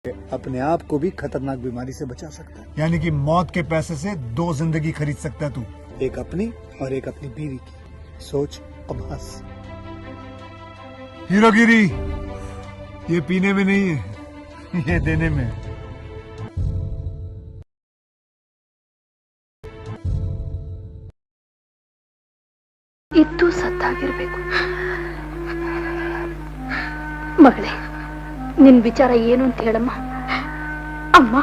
अपने आप को भी खतरनाक बीमारी से बचा सकता है। यानी कि मौत के पैसे से 2 जिंदगी खरीद सकता है तू, एक अपनी और एक अपनी बीवी की। सोच अब हंस। हीरोगिरी ये पीने में नहीं है, ये देने में है। ಇದ್ದು ಸತ್ತಾಗಿರ್ಬೇಕು. ಮಗಳೇ, ನಿನ್ ವಿಚಾರ ಏನು ಅಂತ ಹೇಳಮ್ಮ. ಅಮ್ಮ,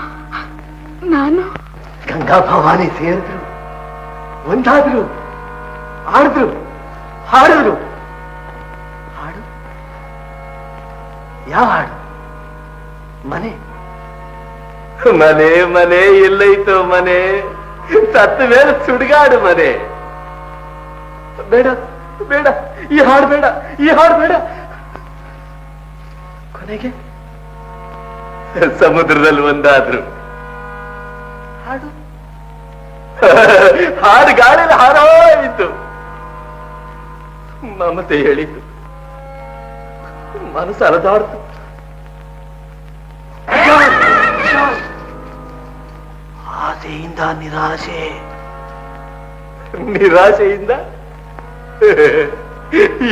ನಾನು ಗಂಗಾ ಭವಾನಿ ಸೇರಿದ್ರು, ಒಂದಾದ್ರು, ಆಡಿದ್ರು, ಹಾಡಿದ್ರು. ಹಾಡು ಯಾವ ಹಾಡು? ಮನೆ ಮನೆ ಮನೆ ಎಲ್ಲೈತೋ ಮನೆ, ಸತ್ತ ಮೇಲೆ ಸುಡುಗಾಡು ಮನೆ. ಬೇಡ ಬೇಡ, ಈ ಹಾಡು ಬೇಡ, ಈ ಹಾಡು ಬೇಡ. ಕೊನೆಗೆ ಸಮುದ್ರದಲ್ಲಿ ಒಂದಾದ್ರು. ಹಾಡು ಹಾಡು ಗಾಳಿಯಲ್ಲಿ ಹಾರಾಯಿತು. ಮಮತೆ ಹೇಳಿತು, ಮನಸ್ಸು ಅಲದಾಡ್ತು. ಆಸೆಯಿಂದ ನಿರಾಶೆ, ನಿರಾಶೆಯಿಂದ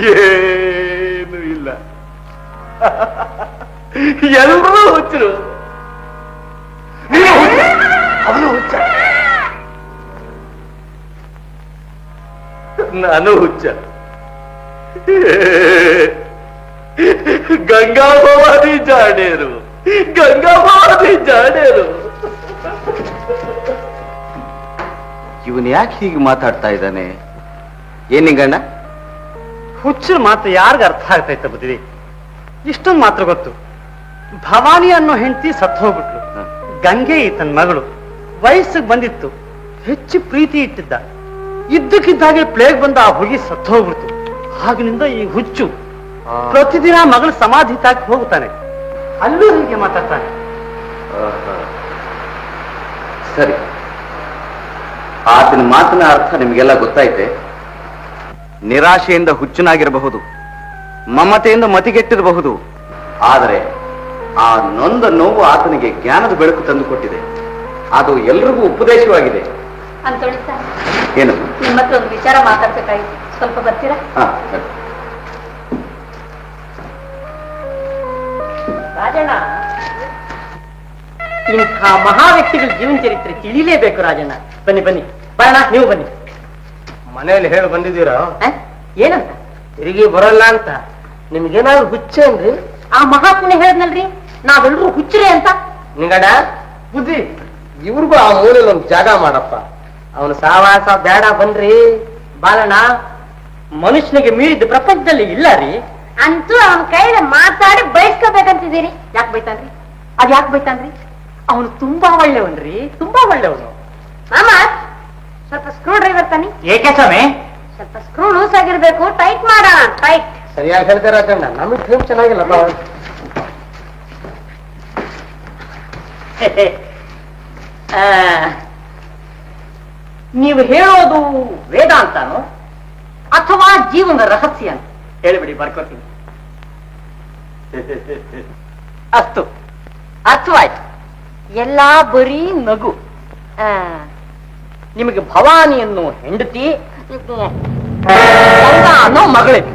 ಏನು ಇಲ್ಲ. ಎಲ್ಲರೂ ಹುಚ್ಚರು. ಅವನು ಹುಚ್ಚ, ನಾನು ಹುಚ್ಚ. ಗಂಗಾ ಭವಾನಿ ಜಾಡೇರು, ಗಂಗಾ ಭವಾನಿ ಜಾಡೇರು. ಇವನು ಯಾಕೆ ಹೀಗೆ ಮಾತಾಡ್ತಾ ಇದ್ದಾನೆ? ಏನಿಂಗಣ್ಣ, ಹುಚ್ಚರ ಮಾತು ಯಾರಿಗ ಅರ್ಥ ಆಗ್ತೈತ ಬುದ್ಧಿ? ಇಷ್ಟೊಂದು ಮಾತ್ರ ಗೊತ್ತು. ಭವಾನಿ ಅನ್ನೋ ಹೆಂಡತಿ ಸತ್ತು ಹೋಗ್ಬಿಟ್ಲು. ಗಂಗೆ ಈತನ ಮಗಳು, ವಯಸ್ಸಿಗೆ ಬಂದಿತ್ತು, ಹೆಚ್ಚು ಪ್ರೀತಿ ಇಟ್ಟಿದ್ದ. ಇದ್ದಕ್ಕಿದ್ದಾಗೆ ಪ್ಲೇಗ್ ಬಂದ ಆ ಹುಡುಗಿ ಸತ್ತು ಹೋಗ್ಬಿಡ್ತು. ಆಗಿನಿಂದ ಈ ಹುಚ್ಚು ಪ್ರತಿದಿನ ಮಗಳ ಸಮಾಧಿ ತಾಕಿ ಹೋಗ್ತಾನೆ, ಅಲ್ಲೂ ಹೀಗೆ ಮಾತಾಡ್ತಾನೆ. ಸರಿ, ಆತನ ಮಾತಿನ ಅರ್ಥ ನಿಮಗೆಲ್ಲ ಗೊತ್ತಾಯ್ತೆ. ನಿರಾಶೆಯಿಂದ ಹುಚ್ಚನಾಗಿರಬಹುದು, ಮಮತೆಯಿಂದ ಮತಿಗೆಟ್ಟಿರಬಹುದು, ಆದರೆ ಆ ನೊಂದ ನೋವು ಆತನಿಗೆ ಜ್ಞಾನದ ಬೆಳಕು ತಂದುಕೊಟ್ಟಿದೆ. ಅದು ಎಲ್ರಿಗೂ ಉಪದೇಶವಾಗಿದೆ. ಅಂತೋಳಿ ಸರ್, ಏನು? ನಿಮ್ಮ ಹತ್ರ ಒಂದು ವಿಚಾರ ಮಾತಾಡ್ಬೇಕಾಗಿತ್ತು, ಸ್ವಲ್ಪ ಬರ್ತೀರಾ? ರಾಜಣ್ಣ, ಇಂಥ ಮಹಾ ವ್ಯಕ್ತಿಗಳ ಜೀವನ ಚರಿತ್ರೆ ತಿಳಿಲೇಬೇಕು ರಾಜಣ್ಣ. ಬನ್ನಿ ಬನ್ನಿ, ಬರೋಣ, ನೀವು ಬನ್ನಿ. ಮನೆಯಲ್ಲಿ ಹೇಳಿ ಬಂದಿದ್ದೀರಾ? ಏನಂತ? ತಿರುಗಿ ಬರಲ್ಲ ಅಂತ. ನಿಮ್ಗೇನಾದ್ರು ಹುಚ್ಚೇನ್ರಿ? ಆ ಮಹಾತ್ಮನೆ ಹೇಳದ್ನಲ್ರಿ, ನಾವೆಲ್ಲರೂ ಹುಚ್ಚರೇ ಅಂತ. ನಿಂಗಡ ಬುದ್ಧಿ, ಇವ್ರಿಗೂ ಆ ಮೂಲೆಯಲ್ಲಿ ಒಂದು ಜಾಗ ಮಾಡಪ್ಪ. ಅವನು ಸಾವಾಸ ಬೇಡ ಬನ್ರಿ. ಬಾಲಣ್ಣ, ಮನುಷ್ಯನಿಗೆ ಮೀರಿದ ಪ್ರಪಂಚದಲ್ಲಿ ಇಲ್ಲ ರೀ. ಅಂತೂ ಅವನ ಕೈಯಲ್ಲಿ ಮಾತಾಡಿ ಬಯಸ್ಕೋಬೇಕಂತಿದ್ದೀರಿ. ಯಾಕೆ ಬೈತಾನ್ರಿ? ಅದ್ ಯಾಕೆ ಬೈತಾನ್ರಿ? ಅವನು ತುಂಬಾ ಒಳ್ಳೆಯವನ್ರಿ, ತುಂಬಾ ಒಳ್ಳೆಯವನು. ಮಾಮ, ಸ್ವಲ್ಪ ಸ್ಕ್ರೂ ಡ್ರೈವರ್ ತಾನಿ. ಏಕೆ ಸ್ವಾಮಿ? ಸ್ವಲ್ಪ ಸ್ಕ್ರೂ ಲೂಸ್ ಆಗಿರ್ಬೇಕು, ಟೈಟ್ ಮಾಡೋಣ. ಟೈಟ್ ಸರಿಯಾಗಿ ಹೇಳ್ತೀರ ರಾಜಣ್ಣ, ನಮಗೆ ಟೈಮ್ ಚೆನ್ನಾಗಿಲ್ಲ. ನೀವು ಹೇಳೋದು ವೇದಾಂತನೋ ಅಥವಾ ಜೀವನದ ರಹಸ್ಯ ಅಂತ ಹೇಳಿಬಿಡಿ, ಬರ್ಕೋತೀನಿ. ಅಷ್ಟು ಅರ್ಥವಾಯ್ತು. ಎಲ್ಲಾ ಬರೀ ನಗು. ನಿಮಗೆ ಭವಾನಿ ಅನ್ನೋ ಹೆಂಡತಿ, ಗಂಗಾ ಅನ್ನೋ ಮಗಳಿದೆ.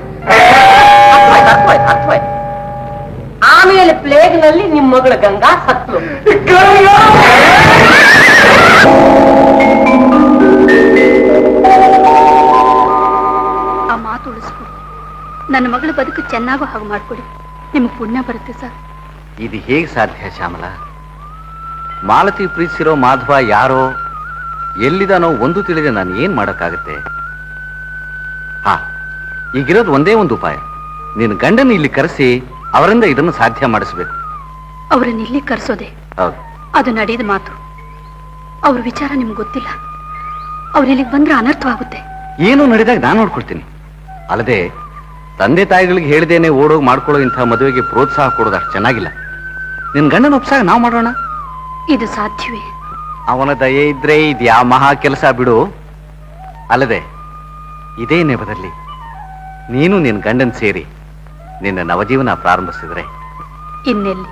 ಅರ್ಥವಾಯ್ತು, ಅರ್ಥವಾಯ್ತು, ಅರ್ಥವಾಯ್ತು. ಆಮೇಲೆ ಪ್ಲೇಗ್ ನಲ್ಲಿ ನಿಮ್ಮ ಮಗಳ ಗಂಗಾ ಸತ್ಲು. ಆ ಮಾತು ಉಳಿಸ್ಕೊಡಿ. ನನ್ನ ಮಗಳ ಬದುಕು ಚೆನ್ನಾಗೋ ಹಾಗೆ ಮಾಡ್ಕೊಡಿ, ನಿಮ್ಗೆ ಪುಣ್ಯ ಬರುತ್ತೆ ಸರ್. ಇದು ಹೇಗೆ ಸಾಧ್ಯ ಶ್ಯಾಮಲ? ಮಾಲತಿ ಪ್ರೀತಿಸಿರೋ ಮಾಧವ ಯಾರೋ ಎಲ್ಲಿದಾನೋ ಒಂದು ತಿಳಿದೆ ನಾನು ಏನ್ ಮಾಡಕ್ಕಾಗತ್ತೆ? ಹಾ, ಈಗಿರೋದು ಒಂದೇ ಒಂದು ಉಪಾಯ. ನೀನು ಗಂಡನ ಇಲ್ಲಿ ಕರೆಸಿ ಅವರಿಂದ ಇದನ್ನು ಸಾಧ್ಯ ಮಾಡಿಸ್ಬೇಕು. ಅವ್ರನ್ನ ಇಲ್ಲಿ ಕರ್ಸೋದೆ? ಹೌದು. ಅದು ನಡೆದ ಮಾತು. ಅವ್ರ ವಿಚಾರ ನಿಮ್ಗೆ ಗೊತ್ತಿಲ್ಲ. ಅವ್ರು ಇಲ್ಲಿಗೆ ಬಂದ್ರೆ ಅನರ್ಥವಾಗುತ್ತೆ. ಏನು ನಡೆದಾಗ ನಾನು ನೋಡ್ಕೊಳ್ತೀನಿ. ಅಲ್ಲದೆ ತಂದೆ ತಾಯಿಗಳಿಗೆ ಹೇಳಿದೇನೆ ಓಡೋಗಿ ಮಾಡ್ಕೊಳ್ಳೋ ಇಂಥ ಮದುವೆಗೆ ಪ್ರೋತ್ಸಾಹ ಕೊಡೋದು ಅಷ್ಟು ಚೆನ್ನಾಗಿಲ್ಲ. ನಿನ್ ಗಂಡನ ಒಪ್ಸಾಗ ನಾವು ಮಾಡೋಣ. ಇದು ಸಾಧ್ಯವೇ? ಅವನ ದಯೆ ಇದ್ರೆ ಇದ್ಯಾ ಮಹಾ ಕೆಲಸ ಬಿಡು. ಅಲ್ಲದೆ ಇದೇ ನೆಪದಲ್ಲಿ ನೀನು ನಿನ್ನ ಗಂಡನ್ ಸೇರಿ ನಿನ್ನ ನವಜೀವನ ಪ್ರಾರಂಭಿಸಿದ್ರೆ ಇನ್ನೆಲ್ಲಿ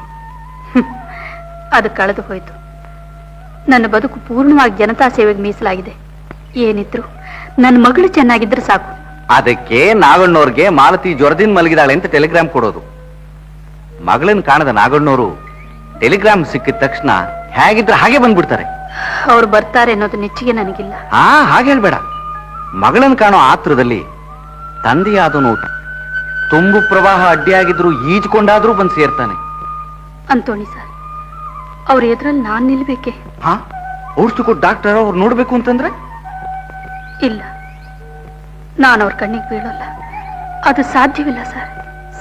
ಅದು ಕಳೆದು ಹೋಯ್ತು. ನನ್ನ ಬದುಕು ಪೂರ್ಣವಾಗಿ ಜನತಾ ಸೇವೆಗೆ ಮೀಸಲಾಗಿದೆ. ಏನಿದ್ರು ನನ್ನ ಮಗಳು ಚೆನ್ನಾಗಿದ್ರೆ ಸಾಕು. ಅದಕ್ಕೆ ನಾಗಣ್ಣವ್ರಿಗೆ ಮಾಲತಿ ಜ್ವರದಿಂದ ಮಲಗಿದಾಳೆ ಅಂತ ಟೆಲಿಗ್ರಾಮ್ ಕೊಡೋದು. ಮಗಳನ್ನ ಕಾಣದ ನಾಗಣ್ಣವರು ಟೆಲಿಗ್ರಾಮ್ ಸಿಕ್ಕಿದ ತಕ್ಷಣ ಹೇಗಿದ್ರೆ ಹಾಗೆ ಬಂದ್ಬಿಡ್ತಾರೆ. ಅವ್ರು ಬರ್ತಾರೆ ಅನ್ನೋದು ನಿಶ್ಚಯ ನನಗಿಲ್ಲ. ಹಾಗೆ ಹೇಳ್ಬೇಡ. ಮಗಳನ್ನ ಕಾಣೋ ಆತ್ರದಲ್ಲಿ ತಂದೆಯಾದನು ತುಂಬು ಪ್ರವಾಹ ಅಡ್ಡಿಯಾಗಿದ್ರು ಈಜ್ಕೊಂಡಾದ್ರೂ ಬಂದು ಸೇರ್ತಾನೆ. ಅಂತೋಣಿ ಸರ್, ಅವ್ರ ಎದುರಲ್ಲಿ ನಾನ್ ನಿಲ್ಬೇಕೆ? ಔಷಧಿ ಕೊಟ್ಟು ಡಾಕ್ಟರ್ ಅವ್ರು ನೋಡ್ಬೇಕು ಅಂತಂದ್ರೆ ಇಲ್ಲ, ನಾನು ಅವ್ರ ಕಣ್ಣಿಗೆ ಬೀಳೋಲ್ಲ. ಅದು ಸಾಧ್ಯವಿಲ್ಲ ಸರ್,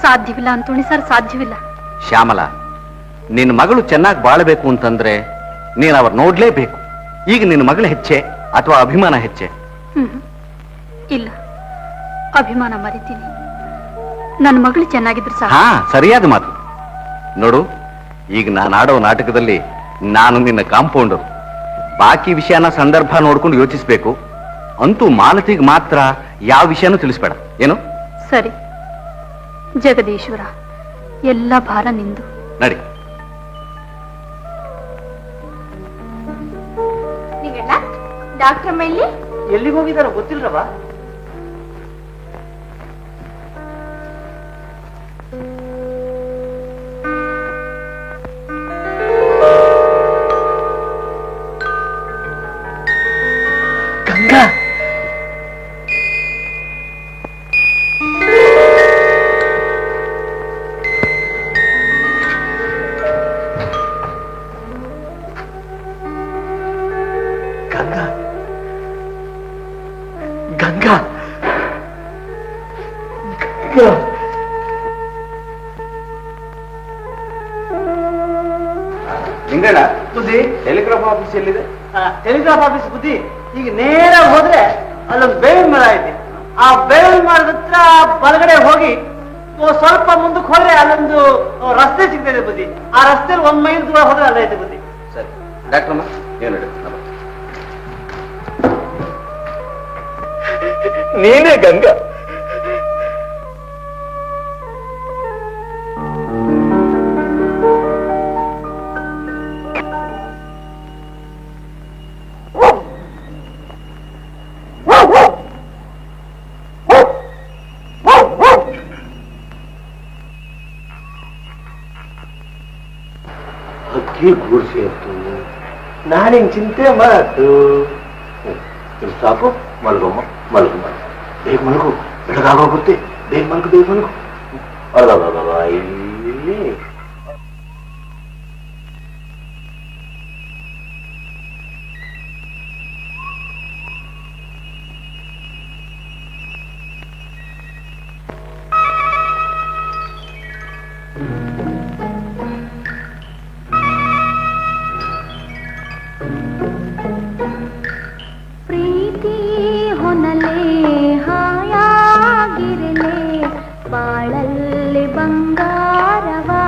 ಸಾಧ್ಯವಿಲ್ಲ ಅಂತೋಣಿ ಸರ್, ಸಾಧ್ಯವಿಲ್ಲ. ಶ್ಯಾಮಲಾ, ನಿನ್ನ ಮಗಳು ಚೆನ್ನಾಗಿ ಬಾಳಬೇಕು ಅಂತಂದ್ರೆ ನೀನು ಅವ್ರು ನೋಡ್ಲೇಬೇಕು. ಈಗ ನಿನ್ನ ಮಗಳ ಹೆಚ್ಚೆ ಅಥವಾ ಅಭಿಮಾನ ಹೆಚ್ಚೆ? ಇಲ್ಲ, ಅಭಿಮಾನ ಮರಿತೀನಿ. ನನ್ನ ಮಗಳು ಚೆನ್ನಾಗಿದ್ರು ಸಾಕು. ಸರಿಯಾದ ಮಾತು. ನೋಡು, ಈಗ ನಾನು ಆಡೋ ನಾಟಕದಲ್ಲಿ ನಾನು ನಿನ್ನ ಕಾಂಪೌಂಡರ್. ಬಾಕಿ ವಿಷಯನ ಸಂದರ್ಭ ನೋಡ್ಕೊಂಡು ಯೋಚಿಸ್ಬೇಕು. ಅಂತೂ ಮಾಲತಿಗೆ ಮಾತ್ರ ಯಾವ ವಿಷಯನೂ ತಿಳಿಸ್ಬೇಡ. ಏನು? ಸರಿ. ಜಗದೀಶ್ವರ, ಎಲ್ಲ ಭಾರ ನಿಂದು. ನಡಿ. ಡಾಕ್ಟರ್ ಮೇಲೆ ಎಲ್ಲಿಗೆ ಹೋಗಿದಾರ ಗೊತ್ತಿಲ್ರವ? ಗಂಗಾ, ಗಂಗಾ, ಗಂಗಾ, ಗಂಗಾ. ನಿಂಗಣ್ಣ, ಬುದ್ಧಿ, ಟೆಲಿಗ್ರಾಫ್ ಆಫೀಸ್ ಎಲ್ಲಿದೆ? ಟೆಲಿಗ್ರಾಫ್ ಆಫೀಸ್ ಬುದ್ಧಿ. ಈಗ ನೇರ ಹೋದ್ರೆ ಅಲ್ಲೊಂದು ಬೇವಿನ ಮರ ಐತಿ. ಆ ಬೇವಿನ ಮರದ ಹತ್ರ ಬಲಗಡೆ ಹೋಗಿ ಸ್ವಲ್ಪ ಮುಂದಕ್ಕೆ ಹೋದ್ರೆ ಅಲ್ಲೊಂದು ರಸ್ತೆ ಸಿಗ್ತದೆ ಬುದ್ಧಿ. ಆ ರಸ್ತೆಯಲ್ಲಿ 1 ಮೈಲ್ ದೂರ ಹೋದ್ರೆ ಅಲ್ಲ ಐತೆ ಬುದ್ಧಿ. ಸರಿ ಡಾಕ್ಟರ್, ಏನು ನಡಿ. ನೀನೇ ಗಂಗಾ. ಅಕ್ಕಿ ಗೂಡ್ಸಿ ಆಯ್ತು, ನಾನು ಹಿಂಗ್ ಚಿಂತೆ ಮಾತು. ಸಾಕು, ಮಲಗಮ್ಮ ಮಲಗಮ್ಮ, ಬೇಗ ಮಲಗು, ಬೆಳಗಾಗೋಗುತ್ತೆ. ಬೇಗ ಮಲಗು, ಬೇಗ ಮಲಗು. ಅಲ್ಲ ಇಲ್ಲಿ ಪ್ರೀತಿ ಹೊನಲೆ ಹಾಯಾಗಿರಲೆ ಬಾಳಲ್ಲಿ ಬಂಗಾರವಾ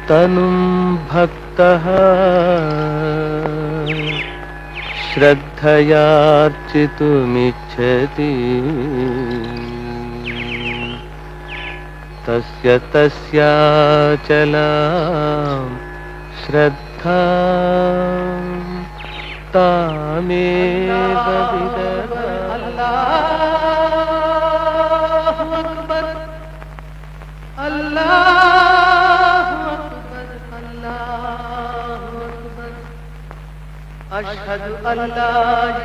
तनुं भक्तः श्रद्धयार्चितुमिच्छति तस्य तस्याचलां श्रद्धा तामेव अशहदु अल्ला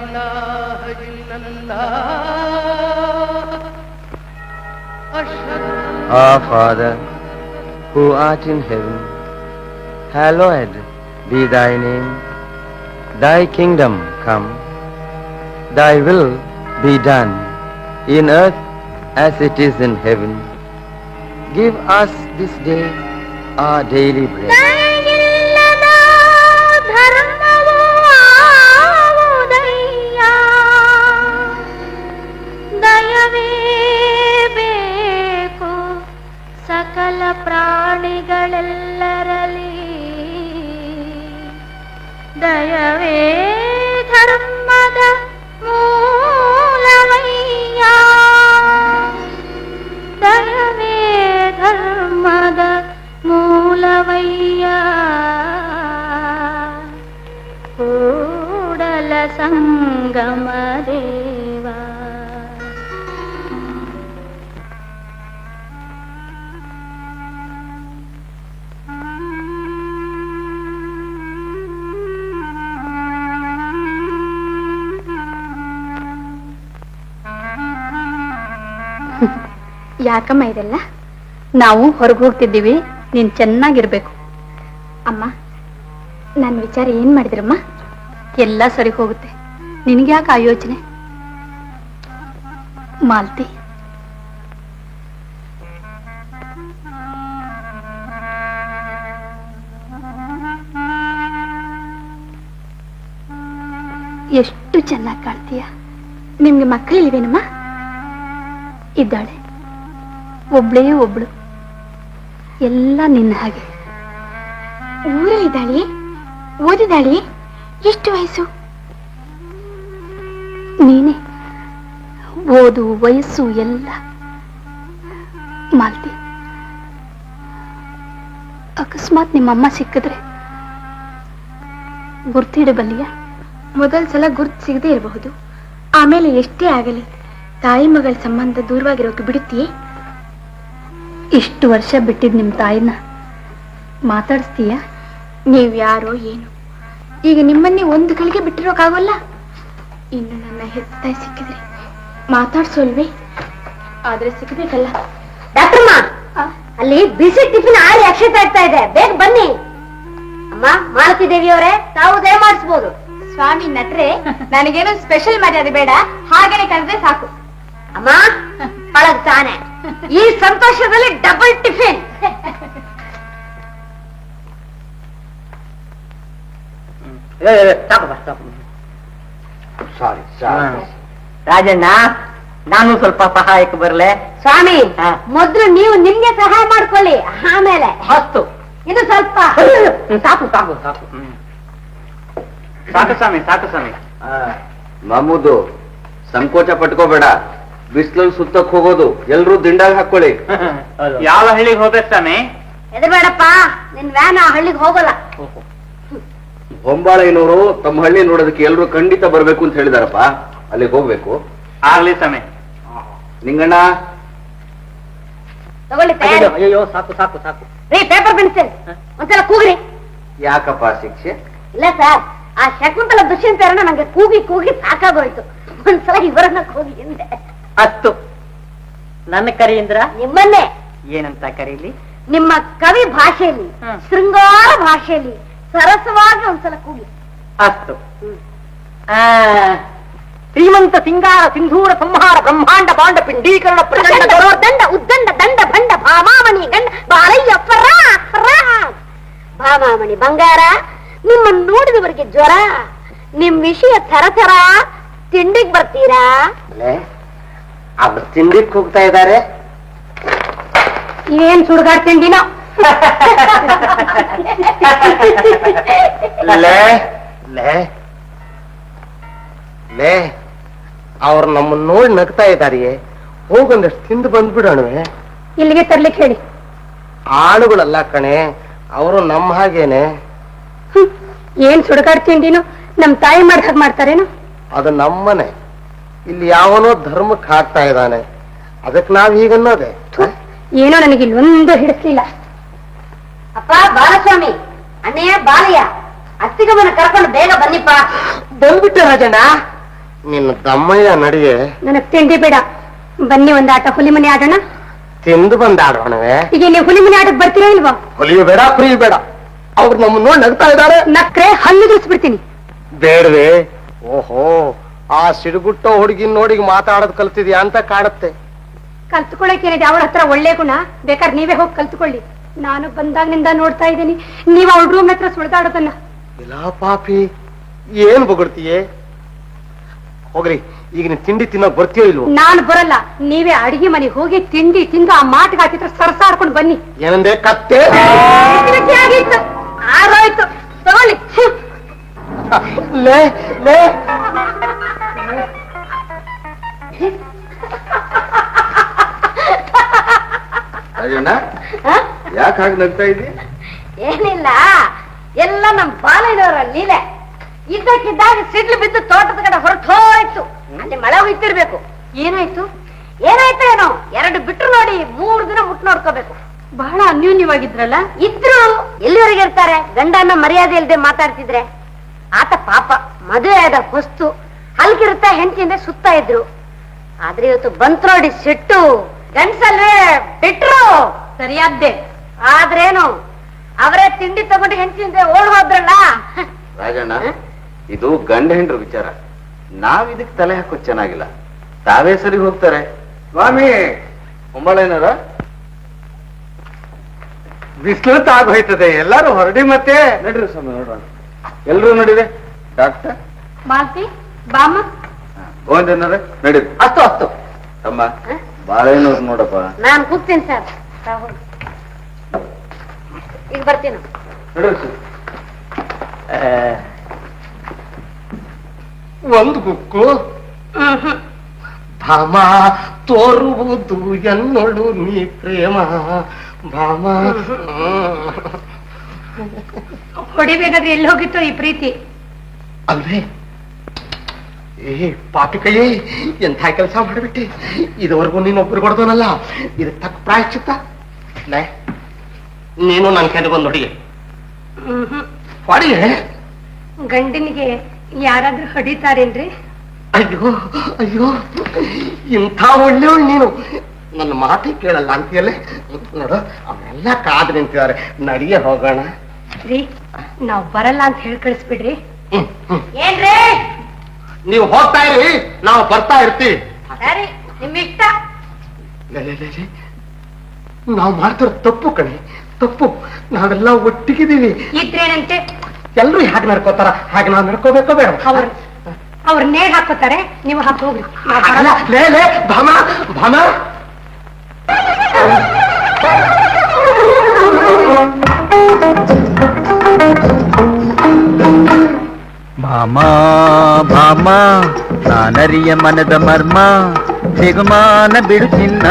इलाहा इल्लल्लाह अशहदु Our Father, who art in heaven, hallowed be thy name. Thy kingdom come, thy will be done, in earth as it is in heaven. Give us this day our daily bread. ಸಕಲ ಪ್ರಾಣಿಗಳೆಲ್ಲರಲಿ ದಯವೇ ಧರ್ಮದ ಮೂಲವಯ್ಯ ದಯವೇ ಧರ್ಮದ ಮೂಲವಯ್ಯ ಕೂಡಲ ಸಂಗಮ ದೇವ. ಯಾಕಮ್ಮ ಇದೆಲ್ಲ? ನಾವು ಹೊರಗೆ ಹೋಗ್ತಿದ್ದೀವಿ, ನೀನ್ ಚೆನ್ನಾಗಿರ್ಬೇಕು. ಅಮ್ಮ, ನನ್ನ ವಿಚಾರ ಏನ್ ಮಾಡಿದ್ರಮ್ಮ? ಎಲ್ಲ ಸರಿ ಹೋಗುತ್ತೆ, ನಿನ್ಗ್ಯಾಕೆ ಆ ಯೋಚನೆ? ಮಾಲ್ತಿ, ಎಷ್ಟು ಚೆನ್ನಾಗಿ ಕಾಣ್ತೀಯ. ನಿಮ್ಗೆ ಮಕ್ಕಳಿಲ್ವೇನಮ್ಮ? ಇದ್ದಾಳೆ, ಒಬ್ಳೇ ಒಬ್ಳು, ಎಲ್ಲ ನಿನ್ನ ಹಾಗೆ. ಊರಲ್ಲಿದ್ದಾಳೆ? ಓದಿದಾಳೆ? ಎಷ್ಟು ವಯಸ್ಸು? ನೀನೆ ಓದು ವಯಸ್ಸು ಎಲ್ಲ. ಮಾಲ್ತಿ, ಅಕಸ್ಮಾತ್ ನಿಮ್ಮಮ್ಮ ಸಿಕ್ಕಿದ್ರೆ ಗುರ್ತಿಡಬಲ್ಲಿಯ? ಮೊದಲ ಸಲ ಗುರ್ತು ಸಿಗದೆ ಇರಬಹುದು, ಆಮೇಲೆ ಎಷ್ಟೇ ಆಗಲಿ ತಾಯಿ ಮಗಳ ಸಂಬಂಧ ದೂರವಾಗಿರೋಕೆ ಬಿಡುತ್ತೀಯೇ? ಇಷ್ಟು ವರ್ಷ ಬಿಟ್ಟಿದ್ ನಿಮ್ ತಾಯಿನ ಮಾತಾಡಿಸ್ತೀಯ? ನೀವ್ಯಾರೋ ಏನು, ಈಗ ನಿಮ್ಮನ್ನೇ ಒಂದು ಗಳಿಗೆ ಬಿಟ್ಟಿರೋಕ್ಕಾಗಲ್ಲ. ಇನ್ನು ನನ್ನ ಹೆತ್ತ ಸಿಕ್ಕಿದ್ರೆ ಮಾತಾಡ್ಸೋಲ್ವೇ? ಆದ್ರೆ ಸಿಗ್ಬೇಕಲ್ಲ. ಡಾಕ್ಟರ್ಮ್ಮ, ಅಲ್ಲಿ ಬಿಸಿ ಟಿಫಿನ್ ಆರಿ ಅಕ್ಷತೆ ಆಗ್ತಾ ಇದೆ, ಬೇಗ ಬನ್ನಿ. ಅಮ್ಮ, ಮಾಲತಿ ದೇವಿಯವರೇ, ತಾವು ದಯಮಾಡಿಸ್ಬೋದು. ಸ್ವಾಮಿ ನಟ್ರೆ, ನನಗೇನು ಸ್ಪೆಷಲ್ ಮರ್ಯಾದೆ ಬೇಡ, ಹಾಗೇನೆ ಕಂಡ್ರೆ ಸಾಕು. ಅಮ್ಮ, ಒಳಗ್ ತಾನೆ. ಈ ಸಂತೋಷದಲ್ಲಿ ಡಬಲ್ ಟಿಫಿನ್. ಸಾರಿ ರಾಜಣ್ಣ, ನಾನು ಸ್ವಲ್ಪ ಸಹಾಯಕ್ಕೆ ಬರಲೆ? ಸ್ವಾಮಿ, ಮೊದ್ಲು ನೀವು ನಿಮ್ಗೆ ಸಹಾಯ ಮಾಡ್ಕೊಳ್ಳಿ, ಆಮೇಲೆ ಅಷ್ಟು. ಇದು ಸ್ವಲ್ಪ ಸಾಕು ಸಾಕು ಸಾಕು. ಸಾಕು ಸ್ವಾಮಿ, ಸಾಕು ಸ್ವಾಮಿ. ಮಾಮೂದು, ಸಂಕೋಚ ಪಟ್ಕೋಬೇಡ. ಬಿಸಿಲಲ್ಲಿ ಸುತ್ತಕ್ ಹೋಗೋದು, ಎಲ್ರೂ ದಿಂಡಾಗ ಹಾಕೊಳ್ಳಿ. ಯಾವ ಹಳ್ಳಿಗೆ ಹೋಗ್ಬೇಕು ಸ್ವಾಮಿ? ಹೆದರ್ಬೇಡಪ್ಪ, ನಿನ್ ವ್ಯಾನ್ ಆ ಹಳ್ಳಿಗೆ ಹೋಗಲ್ಲ. ಹೊಂಬಾಳೆನವರು ತಮ್ಮ ಹಳ್ಳಿ ನೋಡೋದಕ್ಕೆ ಎಲ್ರು ಖಂಡಿತ ಬರ್ಬೇಕು ಅಂತ ಹೇಳಿದಾರಪ್ಪ, ಅಲ್ಲಿಗೆ ಹೋಗ್ಬೇಕು. ಆಗ್ಲಿ ಸ್ವಾಮಿ. ನಿಂಗಣ್ಣ, ತಗೊಳ್ಳಿ ತಯಾರಿ. ಅಯ್ಯೋ, ಸಾಕು ಸಾಕು ಸಾಕು. ರೀ, ಪೇಪರ್ ಪೆನ್ಸಿಲ್ ಒಂದ್ಸಲ ಕೂಗ್ರಿ. ಯಾಕಪ್ಪ ಶಿಕ್ಷೆ? ಇಲ್ಲ ಸರ್, ಆ ಶಕುಂತಲ ದುಷ್ಯಂತರನ್ನ ನಂಗೆ ಕೂಗಿ ಕೂಗಿ ಸಾಕಾಗೋಯ್ತು. ಒಂದ್ಸಲ ಇವರನ್ನ ಕೂಗಿ ಹಿಂದೆ. ಅಷ್ಟು. ನನ್ನ ಕರೆಯಿಂದ್ರ ನಿಮ್ಮನ್ನೇ ಏನಂತ ಕರೀಲಿ? ನಿಮ್ಮ ಕವಿ ಭಾಷೆಯಲ್ಲಿ, ಶೃಂಗಾರ ಭಾಷೆಯಲ್ಲಿ ಸರಸವಾಗಿ ಒಂದ್ಸಲ ಕೂಗಿ. ಅಷ್ಟು. ಶ್ರೀಮಂತ ಸಿಂಗಾರ ಸಿಂಧೂರ ಸಂಹಾರ ಬ್ರಹ್ಮಾಂಡ ಬಾಂಡ ಪಿಂಡೀಕರಣ ಪ್ರಚಂಡ ದಂಡ ಉದ್ದಂಡ ದಂಡ ಭಂಡ ಭಾಮಾಮಣಿ ಗಂಡ ಬಾಲಯ್ಯ ಭಾಮಾಮಣಿ ಬಂಗಾರ, ನಿಮ್ಮನ್ನು ನೋಡಿದವರಿಗೆ ಜ್ವರ, ನಿಮ್ ವಿಷಯ ಥರ ತಿಂಡಿಗ್ ಬರ್ತೀರಾ? ಅವ್ರು ತಿಂಡಿಕ್ ಹೋಗ್ತಾ ಇದ್ದಾರೆ. ಏನ್ ಸುಡುಗಾಡ್ ತಿಂಡಿನೋ? ಲೇ ಲೇ ಲೇ ಅವ್ರು ನಮ್ಮನ್ನ ನೋಡಿ ನಗ್ತಾ ಇದ್ದಾರೆಯೇ, ಹೋಗೊಂದಷ್ಟು ತಿಂದು ಬಂದ್ಬಿಡೋಣವೆ. ಇಲ್ಲಿಗೆ ತರ್ಲಿಕ್ಕೆ ಹೇಳಿ. ಆಳುಗಳಲ್ಲ ಕಣೆ, ಅವರು ನಮ್ಮ ಹಾಗೇನೆ. ಏನ್ ಸುಡುಗಾಡ್ ತಿಂಡಿನು ನಮ್ ತಾಯಿ ಮಾಡ್ದ ಹಾಗೆ ಮಾಡ್ತಾರೇನು? ಅದು ನಮ್ಮನೆ. ಇಲ್ಲಿ ಯಾವನೋ ಧರ್ಮಕ್ಕೆ ಹಾಕ್ತಾ ಇದ್ದಾನೆ, ಅದಕ್ಕೆ ನಾವ್ ಹೀಗನ್ನೋದೆ. ಏನೋ ನನಗೆ ಇಲ್ಲೊಂದು ಹಿಡಿಸ್ಲಿಲ್ಲ. ಅಪ್ಪ ಬಾಲಸ್ವಾಮಿ, ಅಣ್ಣಯ್ಯ ಬಾಲಯ್ಯ, ಅತ್ತಿಗಮ್ಮನ ಕರ್ಕೊಂಡು ಬೇಗ ಬನ್ನಿಪ್ಪ. ಬಂದ್ಬಿಟ್ಟೆ ರಾಜಣ್ಣ. ನಿನ್ನ ತಮ್ಮಯ್ಯ ನಡಿಗೆ. ನನಗ್ ತಿಂಡಿ ಬೇಡ, ಬನ್ನಿ ಒಂದ್ ಆಟ ಹುಲಿ ಮನೆ ಆಡೋಣ. ತಿಂದು ಬಂದಾಡೋಣವೇ? ಈಗ ನೀವು ಹುಲಿ ಮನೆ ಆಟಕ್ಕೆ ಬರ್ತೀರಾ ಇಲ್ವಾ? ಹೊಲಿಯು ಬೇಡ, ಪ್ರಿಯ ಬೇಡ. ಅವ್ರು ನಮ್ಮ ನೋಡಿ ನಗ್ತಾ ಇದ್ದಾರೆ. ನಕ್ರೆ ಹಲ್ಲು ದುಡಿಸ್ಬಿಡ್ತೀನಿ. ಬೇಡವೆ? ಓಹೋ, ಆ ಸಿಡುಗುಟ್ಟ ಹುಡುಗಿನ ನೋಡಿ ಮಾತಾಡೋದು ಕಲ್ತಿದ್ಯಾ ಅಂತ ಕಾಣುತ್ತೆ. ಕಲ್ತ್ಕೊಳಕ್ ಏನಿದೆ ಅವಳ ಹತ್ರ ಒಳ್ಳೆ ಗುಣ, ಬೇಕಾದ್ರೆ ನೀವೇ ಹೋಗಿ ಕಲ್ತ್ಕೊಳ್ಳಿ. ನಾನು ಬಂದಾಗಿನಿಂದ ನೋಡ್ತಾ ಇದ್ದೀನಿ ನೀವು ಅವಳ ರೂಮ್ ಹತ್ರ ಸುಳಿದಾಡೋದನ್ನ. ಇಲ್ಲ ಪಾಪಿ, ಏನ್ ಬೊಗಳ್ತೀಯೇ? ಹೋಗ್ರಿ, ಈಗ ನೀನ್ ತಿಂಡಿ ತಿನ್ನೋಕ್ ಬರ್ತೀಯೋ ಇಲ್ವೋ? ನಾನು ಬರಲ್ಲ, ನೀವೇ ಅಡಿಗೆ ಮನೆಗೆ ಹೋಗಿ ತಿಂಡಿ ತಿಂದು ಆ ಮಾಟಿಗೆ ಹಾಕಿದ್ರೆ ಸರಸಾಡ್ಕೊಂಡು ಬನ್ನಿ. ಏನಂದೆ ಕತ್ತೆ? ಆರೋಯ್ತು, ತಗೊಳ್ಳಿ. ಲೇ ಲೇ ರಾಜಣ್ಣ, ಯಾಕೆ ಹಾಗೆ ನಗ್ತಾ ಇದ್ದಿ? ಏನಿಲ್ಲ, ಎಲ್ಲ ನಮ್ ಬಾಲಯ್ಯನವರ ಲೀಲೆ. ಇದ್ದಕ್ಕಿದ್ದಾಗ ಸಿಡ್ಲು ಬಿದ್ದು ತೋಟದ ಕಡೆ ಹೊರಟು ಹೋಯ್ತು. ಅಲ್ಲಿ ಮಳೆ ಹೋಯ್ತಿರ್ಬೇಕು. ಏನಾಯ್ತು ಏನಾಯ್ತು ಏನೋ, 2 ಬಿಟ್ರು ನೋಡಿ 3 ದಿನ ಮುಟ್ ನೋಡ್ಕೋಬೇಕು. ಬಹಳ ಅನ್ಯೂನ್ಯವಾಗಿದ್ರಲ್ಲ? ಇದ್ರು, ಎಲ್ಲಿವರೆಗೆ ಇರ್ತಾರೆ? ಗಂಡನ ಮರ್ಯಾದೆ ಇಲ್ಲದೆ ಮಾತಾಡ್ತಿದ್ರೆ. ಆತ ಪಾಪ ಮದುವೆ ಆದ ಹೊಸ್ತು, ಹಲ್ಕಿರುತ್ತೆ ಹೆಂಡತಿಯಿಂದ ಸುತ್ತಾ ಇದ್ರು. ಆದ್ರೆ ಇವತ್ತು ಬಂತ್ ನೋಡಿ ಸಿಟ್ಟು. ಗಂಡ್ಸಲ್ವೇ ಬಿಟ್ರು, ಸರಿಯಾದ್ದೆ. ಆದ್ರೇನು, ಅವರೇ ತಿಂಡಿ ತಗೊಂಡು ಹೆಂಡತಿಯಿಂದ ಓಡ್ ಹೋದ್ರಲ್ಲ. ರಾಜಣ್ಣ, ಇದು ಗಂಡ ಹೆಂಡ್ರ ವಿಚಾರ, ನಾವಿದಕ್ಕೆ ತಲೆ ಹಾಕೋದ್ ಚೆನ್ನಾಗಿಲ್ಲ. ತಾವೇ ಸರಿ ಹೋಗ್ತಾರೆ. ಸ್ವಾಮಿ ಕುಂಬಳೇನಾರ ಬಿಸಿಲು ತಾಗೋಯ್ತದೆ, ಎಲ್ಲರೂ ಹೊರಡಿ. ಮತ್ತೆ ನಡ್ರಿ ಸ್ವಾಮಿ, ನೋಡೋಣ. ಎಲ್ರೂ ನಡೀರಿ. ಡಾಕ್ಟರ್ ಮಾಲ್ತಿ ಬಾಮ ಗೋವಿಂದನಾರ ನಡೀರಿ. ಅಷ್ಟು ಅಷ್ಟು ತಮ್ಮ ಬಾಳೆನವ್ರು ನೋಡಪ್ಪ. ನಾನು ಕೂಗ್ತೀನಿ ಸರ್. ಈಗ ಬರ್ತೀನಿ. ನಡ್ರಿ. ಒಂದು ಬುಕ್ಕು ಭಾಮ ತೋರುವುದು ಎನ್ನೋಳು ನೀ ಪ್ರೇಮ ಭಾಮ. ಹೊಡಿಬೇಕಾದ್ರೆ ಎಲ್ಲಿ ಹೋಗಿತ್ತು ಈ ಪ್ರೀತಿ? ಅಲ್ವೇ? ಏ ಪಾಪಿ ಕೈಯೇ, ಎಂಥ ಕೆಲಸ ಮಾಡಿಬಿಟ್ಟೆ. ಇದುವರೆಗೂ ನೀನೊಬ್ರು ಕೊಡ್ದೋನಲ್ಲ, ಇದಕ್ಕೆ ತಕ್ಕ ಪ್ರಾಯಶ್ಚಿತ್ತ. ನೀನು ನನ್ನ ಕೈಗೆ ಬಂದು ಹೊಡಿಗೆ ಹೊಡಿಗೆ. ಗಂಡನಿಗೆ ಯಾರಾದ್ರೂ ಹೊಡಿತಾರೇನ್ರಿ? ಅಯ್ಯೋ ಅಯ್ಯೋ, ಇಂಥ ಒಳ್ಳೆಯವಳು ನೀನು. ನನ್ನ ಮಾತಿ ಕೇಳಲ್ಲ ಅಂತೀಯಲ್ಲೇ. ನೋಡು, ಅವರೆಲ್ಲ ಕಾದು ನಿಂತಿದ್ದಾರೆ. ನಡಿಗೆ ಹೋಗೋಣ. ರೀ, ನಾವ್ ಬರಲ್ಲ ಅಂತ ಹೇಳಿ ಕಳಿಸ್ಬಿಡ್ರಿ. ಏನ್ರಿ? ನೀವು ಹೋಗ್ತಾ ಇರಿ, ನಾವು ಬರ್ತಾ ಇರ್ತೀವಿ. ಸರಿ, ನಿಮ್ಮಿಷ್ಟ. ನಾವು ಮಾಡ್ತಿರೋ ತಪ್ಪು ಕಣೆ, ತಪ್ಪು. ನಾವೆಲ್ಲ ಒಟ್ಟಿಗಿದ್ದೀವಿ. ಇದ್ರೇನಂತೆ? ಎಲ್ರು ಹೇಗೆ ನಡ್ಕೋತಾರ ಹಾಗೆ ನಾವು ನಡ್ಕೋಬೇಕೋ ಬೇಡ? ಅವ್ರ ನೇರ್ ಹಾಕೋತಾರೆ, ನೀವು ಹಾಕಿ ಹೋಗ್ರಿ. ಲೇ ಲೇ ಭಾಮ ಭಾಮ. ಭಾಮ ಭಾಮ, ನಾನರಿಯ ಮನದ ಮರ್ಮ, ಸಿಗುಮಾನ ಬಿಡು ಚಿನ್ನ,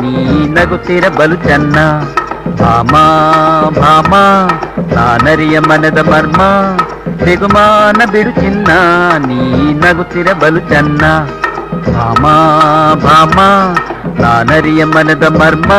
ನೀ ನಗುತ್ತಿರ ಬಲು ಚೆನ್ನ. ಭಾಮ ಭಾಮ, ನಾನರಿಯ ಮನದ ಮರ್ಮ, ಸಿಗುಮಾನ ಬಿಡು ಚಿನ್ನ, ನೀ ನಗುತ್ತಿರ ಬಲು ಚೆನ್ನ. ಭಾಮ ಭಾಮ, ನಾನರಿಯ ಮನದ ಮರ್ಮ.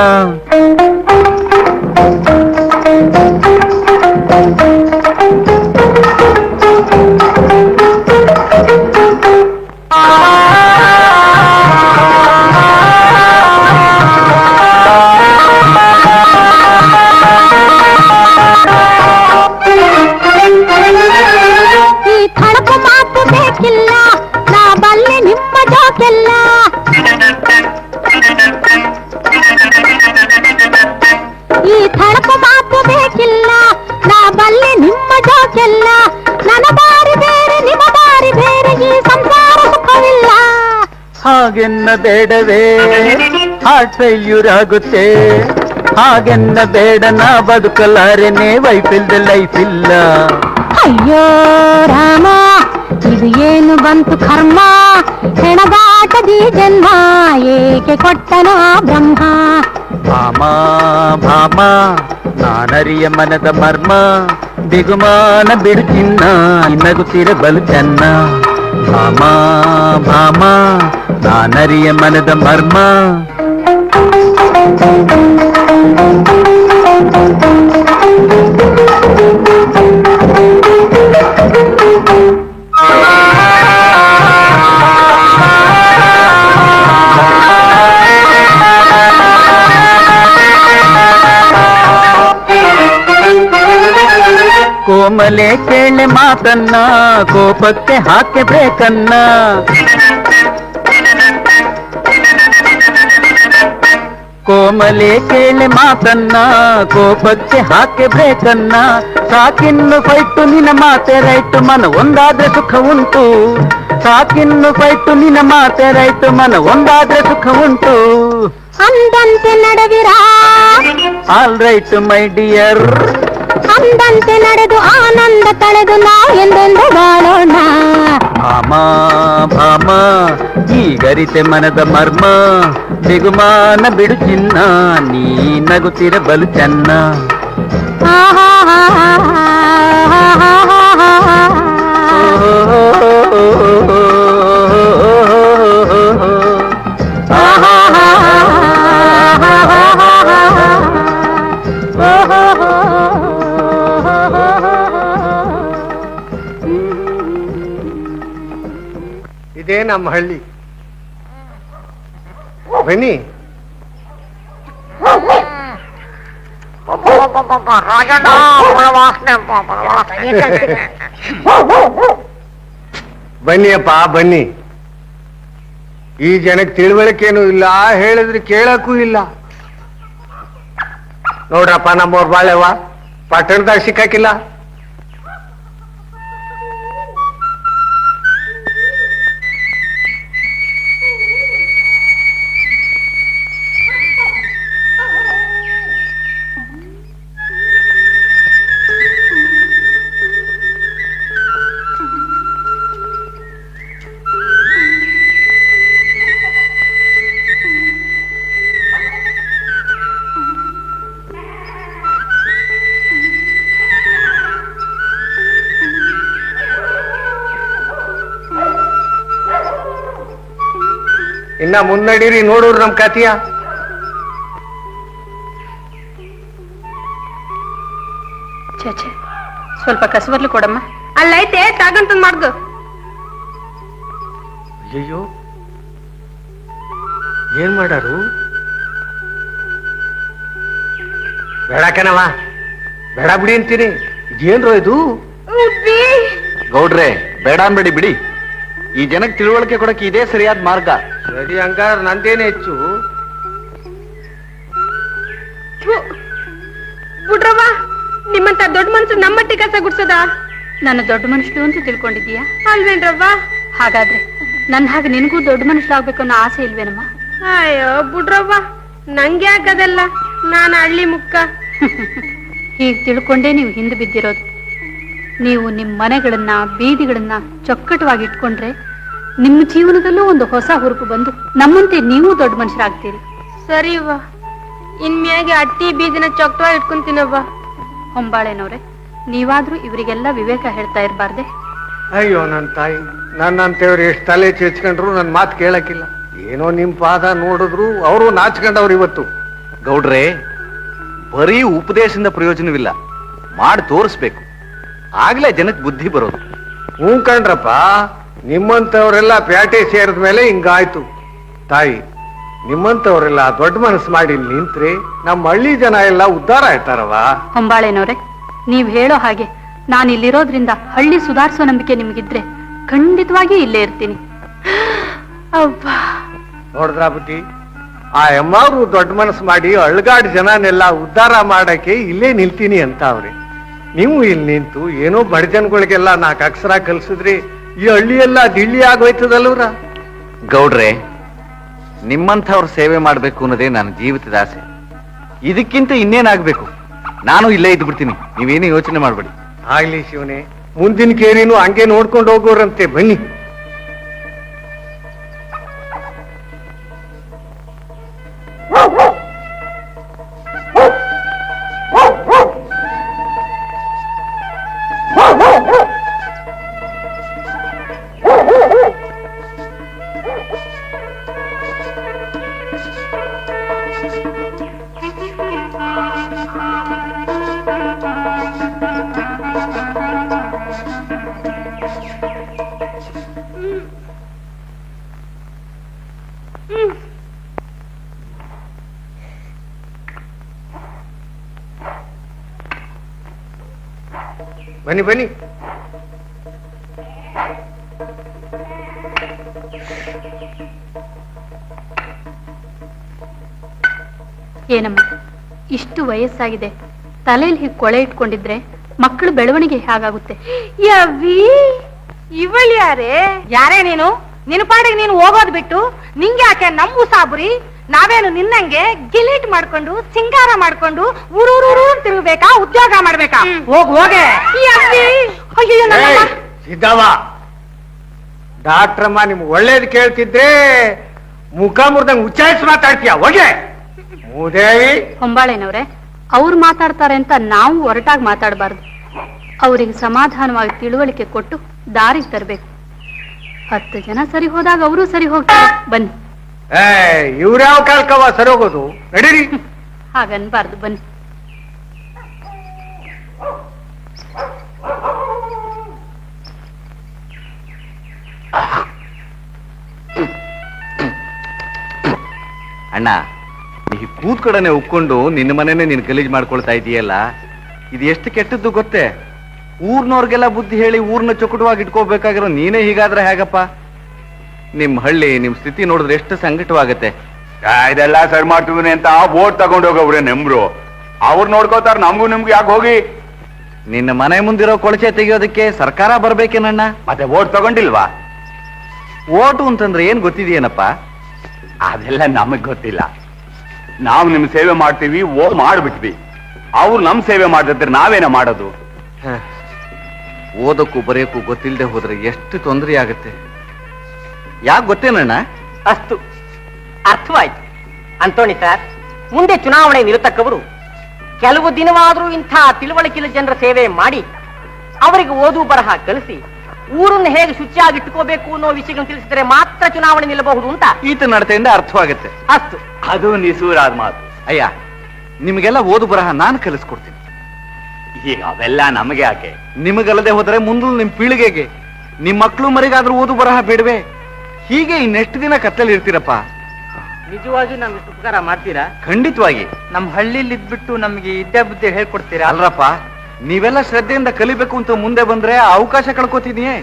ಹಾಗೆನ್ನ ಬೇಡವೇ, ಹಾರ್ಟ್ ಫೇಲ್ಯೂರ್ ಆಗುತ್ತೆ. ಹಾಗೆನ್ನ ಬೇಡ ನಾ ಬದುಕಲಾರೆನೆ ವೈಫಿಲ್ದ ಲೈಫ್ ಇಲ್ಲ. ಅಯ್ಯೋ ರಾಮ ಇದು ಏನು ಬಂತು ಕರ್ಮ, ಹೆಣದಾಟದಿ ಜನ್ಮ ಏಕೆ ಕೊಟ್ಟನೋ ಬ್ರಹ್ಮ. ಭಾಮ ಭಾಮ ನಾನರಿಯ ಮನದ ಮರ್ಮ, ಬಿಗುಮಾನ ಬಿಡು ಚಿನ್ನ ನಗುತ್ತಿರ ಬಲು ಚೆನ್ನ. ಭಾಮ ಭಾಮ ನಾನರಿಯ ಮನದ ಮರ್ಮ. ಕೋಮಲೆ ಕೇಳೆ ಮಾತನ್ನ ಕೋಪಕ್ಕೆ ಹಾಕೆ ಬೇಕನ್ನ. ಕೋಮಲೆ ಕೇಳೆ ಮಾತನ್ನ ಕೋಪಕ್ಕೆ ಹಾಕೆ ಬೇಕನ್ನ. ಸಾಕಿನ್ನು ಫೈಟು ನಿನ್ನ ಮಾತೆ ರೈಟು ಮನ ಒಂದಾದ್ರೆ ಸುಖ ಉಂಟು. ಸಾಕಿನ್ನು ಫೈಟು ನಿನ್ನ ಮಾತೆ ರೈಟು ಮನ ಒಂದಾದ್ರೆ ಸುಖ ಉಂಟು. ಅಂದಂತೆ ನಡವಿರಾ ಆಲ್ ರೈಟ್ ಮೈ ಡಿಯರ್. ಅಂದಂತೆ ನಡೆದು ಆನಂದ ತಳೆದು ನಾವು ಎಂದೆಂದು ಬಾಳೋಣ. ಭಾಮ ಭಾಮ ಈಗರಿತೆ ಮನದ ಮರ್ಮ, ಬಿಗುಮಾನ ಬಿಡು ಚಿನ್ನ ನೀ ನಗುತ್ತಿರ ಬಲು ಚೆನ್ನ. ಇದೇ ನಮ್ಮ ಹಳ್ಳಿ. ಬನ್ನಿ. ಬನ್ನಿಯಪ್ಪ ಬನ್ನಿ. ಈ ಜನಕ್ಕೆ ತಿಳುವಳಿಕೆನೂ ಇಲ್ಲ, ಹೇಳಿದ್ರೆ ಕೇಳಕ್ಕೂ ಇಲ್ಲ. ನೋಡ್ರಪ್ಪ ನಮ್ಮವ್ರ ಬಾಳೆವ ಪಟ್ಟಣದಾಗ ಸಿಕ್ಕಾಕಿಲ್ಲ. ಇನ್ನ ಮುನ್ನಡೀರಿ, ನೋಡೂರು ನಮ್ ಕತಿಯ. ಛೇ ಸ್ವಲ್ಪ ಕಸಬರ್ಲು ಕೊಡಮ್ಮ. ಅಲ್ಲೈತೆ ತಾಗಂತ ಮಾಡ್ದು. ಅಯ್ಯೋ ಏನ್ ಮಾಡಾರು? ಬೇಡ ಕಣವ, ಬೇಡ ಬಿಡಿ ಅಂತೀನಿ. ಇದೇನ್ರೋ ಇದು? ಗೌಡ್ರೆ ಬೇಡ ಅನ್ಬೇಡಿ ಬಿಡಿ. ಈ ಜನಕ್ಕೆ ತಿಳುವಳಿಕೆ ಕೊಡಕ್ಕೆ ಇದೇ ಸರಿಯಾದ ಮಾರ್ಗ. ಸರಿ ಹಂಗಾರ ನಂದೇನೆ ಹೆಚ್ಚು. ಬಿಡ್ರವ್ವ, ನಿಮ್ಮಂತ ದೊಡ್ಡ ಮನ್ಸು ನಮ್ಮಟ್ಟಿ ಕಸ ಗುಡ್ಸದ? ನನ್ನ ದೊಡ್ಡ ಮನುಷ್ಯರು ಅಂತ ತಿಳ್ಕೊಂಡಿದ್ದೀಯಾ? ಅಲ್ವೇನ್ರವ್ವ? ಹಾಗಾದ್ರೆ ನನ್ನ ಹಾಗೆ ನಿನಗೂ ದೊಡ್ಡ ಮನುಷ್ಯರಾಗ್ಬೇಕು ಅನ್ನೋ ಆಸೆ ಇಲ್ವೇನಮ್ಮ? ಅಯ್ಯೋ ಬಿಡ್ರವ್ವ, ನಂಗೆ ಯಾಕದಲ್ಲ, ನಾನು ಹಳ್ಳಿ ಮುಕ್ಕ. ಹೀಗೆ ತಿಳ್ಕೊಂಡೇ ನೀವು ಹಿಂದೆ ಬಿದ್ದಿರೋದು. ನೀವು ನಿಮ್ಮ ಮನೆಗಳನ್ನ ಬೀದಿಗಳನ್ನ ಚೊಕ್ಕಟವಾಗಿ ಇಟ್ಕೊಂಡ್ರೆ ನಿಮ್ಮ ಜೀವನದಲ್ಲೂ ಒಂದು ಹೊಸ ಹುರುಪು ಬಂದು ನಮ್ಮಂತೆ ನೀವು ದೊಡ್ಡ ಮನುಷ್ಯರಾಗ್ತೀರಿ. ಸರಿವ್ವ, ಇನ್ಮ್ಯಾಗೆ ಅಟ್ಟಿ ಬೀದಿನ ಚೊಕ್ಕಟವಾಗಿ ಇಟ್ಕೊಂತೀನವ್ವ. ಹೊಂಬಾಳೆನವ್ರೆ, ನೀವಾದ್ರೂ ಇವರಿಗೆಲ್ಲ ವಿವೇಕ ಹೇಳ್ತಾ ಇರಬಾರ್ದೆ? ಅಯ್ಯೋ ನನ್ನ ತಾಯಿ, ನನ್ನಂತೇವ್ರು ಎಷ್ಟು ತಲೆ ಚೆಚ್ಕೊಂಡ್ರು ನನ್ನ ಮಾತು ಕೇಳಕ್ಕಿಲ್ಲ. ಏನೋ ನಿಮ್ ಪಾದ ನೋಡಿದ್ರು ಅವರು ನಾಚ್ಕೊಂಡವ್ರು ಇವತ್ತು. ಗೌಡ್ರೆ, ಬರೀ ಉಪದೇಶದಿಂದ ಪ್ರಯೋಜನವಿಲ್ಲ, ಮಾಡಿ ತೋರಿಸ್ಬೇಕು. ಆಗ್ಲೇ ಜನಕ್ಕೆ ಬುದ್ಧಿ ಬರೋದು. ಹ್ಞೂ ಕಣ್ರಪ್ಪ, ನಿಮ್ಮಂತವ್ರೆಲ್ಲ ಪ್ಯಾಟೆ ಸೇರಿದ ಮೇಲೆ ಹಿಂಗಾಯ್ತು. ತಾಯಿ, ನಿಮ್ಮಂತವ್ರೆಲ್ಲ ದೊಡ್ಡ ಮನಸ್ಸು ಮಾಡಿ ನಿಂತ್ರೆ ನಮ್ಮ ಹಳ್ಳಿ ಜನ ಎಲ್ಲ ಉದ್ಧಾರ ಆಯ್ತಾರವ. ಹೊಂಬಾಳೆನವ್ರೆ, ನೀವ್ ಹೇಳೋ ಹಾಗೆ ನಾನು ಇಲ್ಲಿರೋದ್ರಿಂದ ಹಳ್ಳಿ ಸುಧಾರಿಸೋ ನಂಬಿಕೆ ನಿಮ್ಗಿದ್ರೆ ಖಂಡಿತವಾಗಿ ಇಲ್ಲೇ ಇರ್ತೀನಿ. ನೋಡಿದ್ರ ಬುದ್ಧಿ, ಆ ಅಮ್ಮವ್ರು ದೊಡ್ಡ ಮನಸ್ಸು ಮಾಡಿ ಅಳ್ಗಾಡ್ ಜನನೆಲ್ಲ ಉದ್ಧಾರ ಮಾಡಕ್ಕೆ ಇಲ್ಲೇ ನಿಲ್ತೀನಿ ಅಂತ ಅವ್ರೆ. ನೀವು ಇಲ್ಲಿ ನಿಂತು ಏನೋ ಬಡ ಜನಗಳಿಗೆಲ್ಲ 4 ಅಕ್ಷರ ಕಲ್ಸಿದ್ರಿ ಈ ಹಳ್ಳಿ ಎಲ್ಲ ದಿಳ್ಳಿ ಆಗೋಯ್ತದಲ್ವ್ರ. ಗೌಡ್ರೆ, ನಿಮ್ಮಂಥವ್ರ ಸೇವೆ ಮಾಡ್ಬೇಕು ಅನ್ನೋದೇ ನನ್ನ ಜೀವಿತದ ಆಸೆ. ಇದಕ್ಕಿಂತ ಇನ್ನೇನಾಗ್ಬೇಕು? ನಾನು ಇಲ್ಲೇ ಇದ್ದು ಬಿಡ್ತೀನಿ, ನೀವೇನು ಯೋಚನೆ ಮಾಡ್ಬೇಡಿ. ಆಗ್ಲಿ ಶಿವನೇ, ಮುಂದಿನ ಕೇರಿನೂ ಹಂಗೆ ನೋಡ್ಕೊಂಡು ಹೋಗೋರಂತೆ, ಬನ್ನಿ. ಬನ್ನಿ ಬನ್ನಿ. ಏನಮ್ಮ, ಇಷ್ಟು ವಯಸ್ಸಾಗಿದೆ, ತಲೆಯಲ್ಲಿ ಹೀಗೆ ಕೊಳೆ ಇಟ್ಕೊಂಡಿದ್ರೆ ಮಕ್ಕಳು ಬೆಳವಣಿಗೆ ಹೇಗಾಗುತ್ತೆ? ಯವ್ವಿ, ಇವಳು ಯಾರೇ ನೀನು? ನಿನ್ನ ಪಾಡಿಗೆ ನೀನು ಹೋಗೋದ್ ಬಿಟ್ಟು ನಿಂಗೆ ಯಾಕೆ ನಮ್ಮ ಸಾಬುರಿ? ನಾವೇನು ನಿನ್ನಂಗೆ ಗಿಲೀಟ್ ಮಾಡ್ಕೊಂಡು ಸಿಂಗಾರ ಮಾಡ್ಕೊಂಡು ಊರೂರು ತಿರುಗಬೇಕಾ? ಉದ್ಯೋಗ ಮಾಡ್ಬೇಕಾ? ಹೋಗೆ. ಸಿದ್ದವ್ವ, ಡಾಕ್ಟ್ರಮ್ಮ ನಿಮ್ಗೆ ಒಳ್ಳೇದು ಕೇಳ್ತಿದ್ರೆ ಮುಖ ಮುರ್ದಂಗ್ ಉಚ್ಚಾರಿಸಿ ಮಾತಾಡ್ತೀಯ, ಹೋಗೆ. ಮೂದೇವಿ. ಹೊಂಬಾಳೆನವ್ರೆ, ಅವ್ರು ಮಾತಾಡ್ತಾರೆ ಅಂತ ನಾವು ಹೊರಟಾಗಿ ಮಾತಾಡಬಾರ್ದು. ಅವರಿಗೆ ಸಮಾಧಾನವಾಗಿ ತಿಳುವಳಿಕೆ ಕೊಟ್ಟು ದಾರಿಗೆ ತರಬೇಕು. 10 ಜನ ಸರಿ ಹೋದಾಗ ಅವರು ಸರಿ ಹೋಗ್ತಾರೆ. ಬನ್ನಿ. ಇವ್ರ್ಯಾವ ಕಾಲ್ಕವ ಸರಿ ಹೋಗೋದು? ನಡೀರಿ. ಹಾಗನ್ಬಾರ್ದು, ಬನ್ನಿ. ಅಣ್ಣ, ಈ ಕೂತ್ ಕಡೆನೆ ಉಕ್ಕೊಂಡು ನಿನ್ನ ಮನೆನೇ ನೀನು ಗಲೀಜ್ ಮಾಡ್ಕೊಳ್ತಾ ಇದೀಯಲ್ಲ, ಇದು ಎಷ್ಟು ಕೆಟ್ಟದ್ದು ಗೊತ್ತೇ? ಊರ್ನವ್ರಿಗೆಲ್ಲ ಬುದ್ಧಿ ಹೇಳಿ ಊರ್ನ ಚೊಕಟವಾಗಿ ಇಟ್ಕೋಬೇಕಾಗಿರೋ ನೀನೇ ಹೀಗಾದ್ರೆ ಹೇಗಪ್ಪ? ನಿಮ್ ಹಳ್ಳಿ, ನಿಮ್ ಸ್ಥಿತಿ ನೋಡಿದ್ರೆ ಎಷ್ಟು ಸಂಕಟವಾಗತ್ತೆ. ಇದೆಲ್ಲ ಸರಿ ಮಾಡ್ತೀವಿ ಅಂತ ಓಟ್ ತಗೊಂಡೋಗವ್ರೆ ನೆಮ್ರು, ಅವ್ರು ನೋಡ್ಕೋತಾರ, ನಮ್ಗೂ ನಿಮ್ಗೂ ಯಾಕೆ ಹೋಗಿ? ನಿನ್ನ ಮನೆ ಮುಂದಿರೋ ಕೊಳಚೆ ತೆಗೆಯೋದಕ್ಕೆ ಸರ್ಕಾರ ಬರ್ಬೇಕೇನಣ್ಣ? ಮತ್ತೆ ಓಟ್ ತಗೊಂಡಿಲ್ವಾ? ಓಟು ಅಂತಂದ್ರೆ ಏನ್ ಗೊತ್ತಿದೆಯೇನಪ್ಪ? ಅದೆಲ್ಲ ನಮಗ್ ಗೊತ್ತಿಲ್ಲ. ನಾವು ನಿಮ್ ಸೇವೆ ಮಾಡ್ತೀವಿ, ಮಾಡ್ಬಿಟ್ವಿ. ಅವ್ರು ನಮ್ ಸೇವೆ ಮಾಡ್ತಿದ್ರೆ ನಾವೇನ ಮಾಡೋದು? ಓದಕ್ಕೂ ಬರೆಯಕ್ಕೂ ಗೊತ್ತಿಲ್ಲದೆ ಹೋದ್ರೆ ಎಷ್ಟು ತೊಂದರೆ ಆಗುತ್ತೆ. ಯಾಕೆ ಗೊತ್ತೇನಣ್ಣ? ಅಷ್ಟು ಅರ್ಥವಾಯ್ತು. ಅಂತೋಣಿ ಸರ್, ಮುಂದೆ ಚುನಾವಣೆ ನಿರತಕ್ಕವರು ಕೆಲವು ದಿನವಾದರೂ ಇಂಥ ತಿಳುವಳಿಕೆಯ ಜನರ ಸೇವೆ ಮಾಡಿ ಅವರಿಗೆ ಓದು ಬರಹ ಕಲಿಸಿ ಊರನ್ನು ಹೇಗೆ ಶುಚಿಯಾಗಿಟ್ಟುಕೋಬೇಕು ಅನ್ನೋ ವಿಷಯಗಳನ್ನು ತಿಳಿಸಿದರೆ ಮಾತ್ರ ಚುನಾವಣೆ ನಿಲ್ಲಬಹುದು ಅಂತ ಈತ ನಡತೆಯಿಂದ ಅರ್ಥವಾಗುತ್ತೆ. ಅಷ್ಟು. ಅದು ನಿಸೂರಾದ ಮಾತು. ಅಯ್ಯ, ನಿಮಗೆಲ್ಲ ಓದು ಬರಹ ನಾನು ಕಲಿಸ್ಕೊಡ್ತೀನಿ. ಈಗ ಅವೆಲ್ಲ ನಮಗೆ ಯಾಕೆ? ನಿಮಗಲ್ಲದೆ ಹೋದರೆ ಮುಂದೆ ನಿಮ್ ಪೀಳಿಗೆಗೆ, ನಿಮ್ ಮಕ್ಕಳು ಮರಿಗಾದ್ರೂ ಓದು ಬರಹ ಬೇಡವೆ? ಹೀಗೆ ಇನ್ನೆಷ್ಟು ದಿನ ಕತ್ತಲ್ಲಿ ಇರ್ತೀರಪ್ಪ? ನಿಜವಾಗಿಯೂ ನಮ್ಗೆ ಉಪಕಾರ ಮಾಡ್ತೀರಾ? ಖಂಡಿತವಾಗಿ. ನಮ್ಮ ಹಳ್ಳಿಲಿ ಇದ್ಬಿಟ್ಟು ನಮಗೆ ಇದ್ದೇ ಬುದ್ಧಿ ಹೇಳ್ಕೊಡ್ತೀರಾ? ಅಲ್ರಪ್ಪ, ನೀವೆಲ್ಲ ಶ್ರದ್ಧೆಯಿಂದ ಕಲಿಬೇಕು ಅಂತ ಮುಂದೆ ಬಂದ್ರೆ ಅವಕಾಶ ಕಳ್ಕೊತಿದೀಯೇ.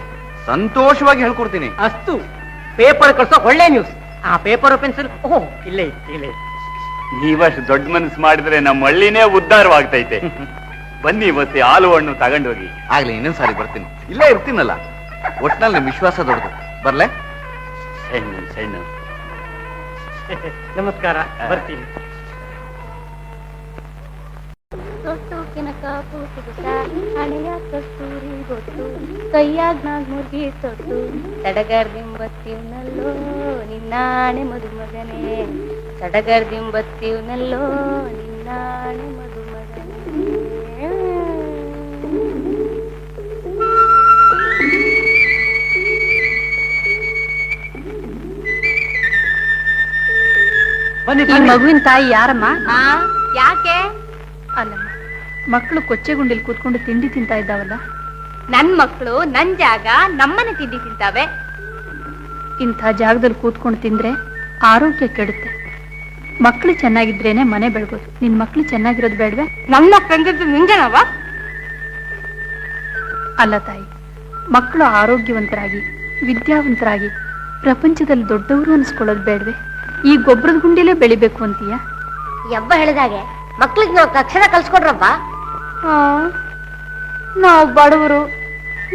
ಸಂತೋಷವಾಗಿ ಹೇಳ್ಕೊಡ್ತೀನಿ. ಅಷ್ಟು. ಪೇಪರ್ ಕಳ್ಸೋ ಒಳ್ಳೆ ನ್ಯೂಸ್. ಆ ಪೇಪರ್ ಪೆನ್ಸಿಲ್ ಇಲ್ಲೇ ಇಲ್ಲೇ. ನೀವಷ್ಟು ದೊಡ್ಡ ಮನಸ್ಸು ಮಾಡಿದ್ರೆ ನಮ್ಮ ಹಳ್ಳಿನೇ ಉದ್ಧಾರವಾಗ್ತೈತೆ. ಬನ್ನಿ ಇವತ್ತು ಹಾಲು ಹಣ್ಣು ತಗೊಂಡೋಗಿ. ಆಗ್ಲಿ, ಇನ್ನೊಂದ್ ಸಾರಿ ಬರ್ತೀನಿ. ಇಲ್ಲೇ ಇರ್ತೀನಲ್ಲ, ಒಟ್ನಲ್ಲಿ ನಿಮ್ ವಿಶ್ವಾಸ ದೊಡ್ಡದು. ಬರ್ಲೆ? ಸಣ್ಣ ಸಣ್ಣ. ನಮಸ್ಕಾರ, ಬರ್ತೀನಿ. ಹಣೆಯ ಕಸ್ತೂರಿ ಗೊತ್ತು, ಕೈಯಾಗ ಮುರ್ಗಿ ತೊಟ್ಟು, ಸಡಗರ್ದಿಂಬತ್ತೀವ್ನಲ್ಲೋ ನಿನ್ನಾಣೆ ಮದುಮಗನೇ, ಸಡಗರ್ದಿಂಬತ್ತೀವ್ನಲ್ಲೋ ನಿನ್ನಾಣೆ ಮದುಮಗನೇ. ಈ ಮಗುವಿನ ತಾಯಿ ಯಾರಮ್ಮ? ಯಾಕೆ? ಅಲ್ಲಮ್ಮ, ಮಕ್ಕಳು ಕೊಚ್ಚೆಗುಂಡಿಲ್ ಕೂತ್ಕೊಂಡು ತಿಂಡಿ ತಿಂತಾ ಇದ್ದಾವಲ್ಲ. ನನ್ ಮಕ್ಕಳು ನನ್ ಜಾಗ ನಮ್ಮನೆ ತಿಂಡಿ ತಿಂತಾವೆ. ಇಂಥ ಜಾಗದಲ್ಲಿ ಕೂತ್ಕೊಂಡು ತಿಂದ್ರೆ ಆರೋಗ್ಯ ಕೆಡುತ್ತೆ. ಮಕ್ಕಳು ಚೆನ್ನಾಗಿದ್ರೇನೆ ಮನೆ ಬೆಳಗೋದು. ನಿನ್ ಮಕ್ಕಳು ಚೆನ್ನಾಗಿರೋದು ಬೇಡ್ವೆ? ನಮ್ಮ ಮಕ್ಕಳು ನಿಂಜನವ? ಅಲ್ಲ ತಾಯಿ, ಮಕ್ಕಳು ಆರೋಗ್ಯವಂತರಾಗಿ ವಿದ್ಯಾವಂತರಾಗಿ ಪ್ರಪಂಚದಲ್ಲಿ ದೊಡ್ಡವರು ಅನ್ಸ್ಕೊಳ್ಳೋದು ಬೇಡ್ವೆ? ಈ ಗೊಬ್ಬರದ ಗುಂಡಿಲೇ ಬೆಳಿಬೇಕು ಅಂತೀಯ? ಯಬ್ಬ ಹೇಳಿದಾಗೆ ಮಕ್ಳಿಗೆ ನಾವು ಅಕ್ಷರ ಕಲ್ಸ್ಕೊಡ್ರಪ್ಪ. ನಾವು ಬಡವರು,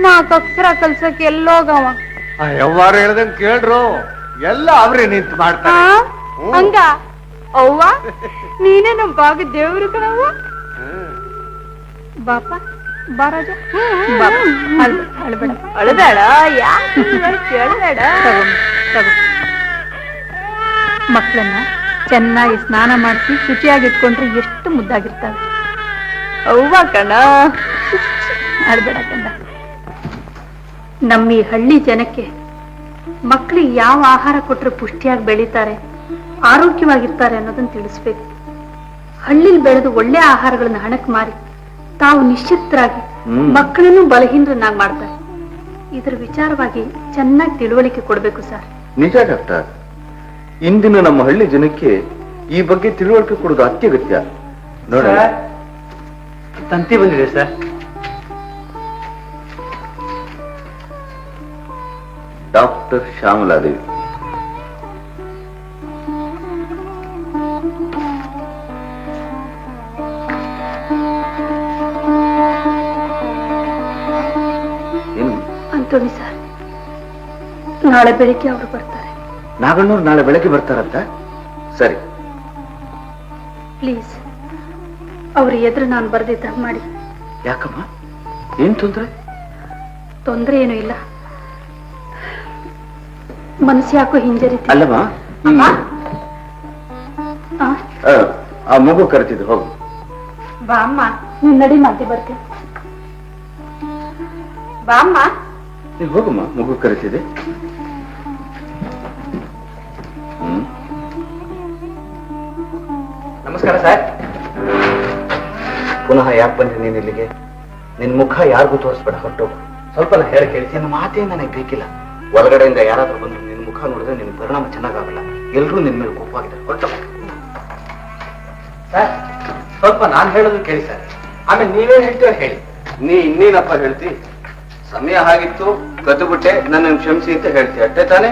4 ಅಕ್ಷರ ಕಲ್ಸಕ್ಕೆ ಎಲ್ಲೋಗವ. ಯವ್ವಾರು ಹೇಳ್ದಂಗ್ ಕೇಳ್ರು, ಎಲ್ಲ ಅವ್ರೆ ನಿಂತು ಮಾಡ್ತಾರೆ. ಹಂಗ ಅವ್ವ ನೀನೇ ನಮ್ ಬಾಗ ದೇವ್ರು ಕಣವ್ವ. ಬಾಪ ಬಾರಾಜ ಅಳಬೇಡ ಅಳಬೇಡ ಅಳಬೇಡ. ಮಕ್ಕಳನ್ನ ಚೆನ್ನಾಗಿ ಸ್ನಾನ ಮಾಡಿಸಿ ಶುಚಿಯಾಗಿ ಇಟ್ಕೊಂಡ್ರೆ ಎಷ್ಟು ಮುದ್ದಾಗಿರ್ತಾವೆ. ಅವ್ವ ಕಣ ಅಳಬೇಡ ಕಂಡ. ನಮ್ಮ ಈ ಹಳ್ಳಿ ಜನಕ್ಕೆ ಮಕ್ಕಳಿಗೆ ಯಾವ ಆಹಾರ ಕೊಟ್ರೆ ಪುಷ್ಟಿಯಾಗಿ ಬೆಳೀತಾರೆ, ಆರೋಗ್ಯವಾಗಿರ್ತಾರೆ ಅನ್ನೋದನ್ನ ತಿಳಿಸ್ಬೇಕು. ಹಳ್ಳಿಲಿ ಬೆಳೆದು ಒಳ್ಳೆ ಆಹಾರಗಳನ್ನ ಹಣಕ್ಕೆ ಮಾರಿ ತಾವು ನಿಶ್ಚಿತರಾಗಿ ಮಕ್ಕಳನ್ನು ಬಲಹೀನರನ್ನಾಗಿ ಮಾಡ್ತಾರೆ. ಇದರ ವಿಚಾರವಾಗಿ ಚೆನ್ನಾಗಿ ತಿಳುವಳಿಕೆ ಕೊಡ್ಬೇಕು ಸರ್. ನಿಜ ಡಾಕ್ಟರ್, ಇಂದಿನ ನಮ್ಮ ಹಳ್ಳಿ ಜನಕ್ಕೆ ಈ ಬಗ್ಗೆ ತಿಳುವಳಿಕೆ ಕೊಡೋದು ಅತ್ಯಗತ್ಯ. ನೋಡ ತಂತಿ ಬಂದಿದೆ sir. Doctor Shyamala Devi. Anthony sir, ನಾಳೆ ಬೆಳಿಗ್ಗೆ ಅವರು ಬರ್ತಾರೆ. ನಾಗಣ್ಣವ್ರು ನಾಳೆ ಬೆಳಗ್ಗೆ ಬರ್ತಾರಂತ? ಸರಿ. ಪ್ಲೀಸ್ ಅವ್ರ ಎದುರು ನಾನು ಬರ್ದಿದ್ದ ಮಾಡಿ. ಯಾಕಮ್ಮ, ಏನ್ ತೊಂದ್ರೆ? ತೊಂದ್ರೆ ಏನೂ ಇಲ್ಲ, ಮನಸ್ಸು ಯಾಕೋ ಹಿಂಜರಿತ. ಅಲ್ಲಮ್ಮ, ಆ ಮಗು ಕರೆತಿದ್ದು, ಹೋಗು. ಬಾ ಅಮ್ಮ, ನೀನ್ ನಡಿ ಮಾತಿ ಬರ್ತೀನಿ. ಬಾ ಅಮ್ಮ. ನೀನ್ ಹೋಗಮ್ಮ, ಮಗು ಕರೆತಿದೆ. ನಮಸ್ಕಾರ ಸರ್. ಪುನಃ ಯಾಕೆ ಬಂದ್ರಿ ನೀನ್ ಇಲ್ಲಿಗೆ? ನಿನ್ ಮುಖ ಯಾರಿಗೂ ತೋರಿಸ್ಬೇಡ, ಹೊರಟೋಗು. ಸ್ವಲ್ಪ ಹೇಳಿ ಕೇಳಿಸಿ, ನನ್ನ ಮಾತೇ ನನಗೆ ಬೇಕಿಲ್ಲ. ಹೊರಗಡೆಯಿಂದ ಯಾರಾದ್ರೂ ಬಂದು ನಿನ್ ಮುಖ ನೋಡಿದ್ರೆ ನಿನ್ ಪರಿಣಾಮ ಚೆನ್ನಾಗಾಗಲ್ಲ. ಎಲ್ರೂ ನಿನ್ ಮೇಲೆ ಕೋಪವಾಗಿದ್ದಾರೆ, ಹೊರಟೋಗು. ಸರ್, ಸ್ವಲ್ಪ ನಾನ್ ಹೇಳೋದು ಕೇಳಿ ಸರ್, ಆಮೇಲೆ ನೀವೇನ್ ಹೇಳ್ತೀರ ಹೇಳಿ. ನೀ ಇನ್ನೇನಪ್ಪ ಹೇಳ್ತಿ? ಸಮಯ ಹಾಗಿತ್ತು, ಕದ್ದುಬಿಟ್ಟೆ, ನನ್ನ ಕ್ಷಮಿಸಿ ಅಂತ ಹೇಳ್ತಿ, ಅಷ್ಟೇ ತಾನೇ?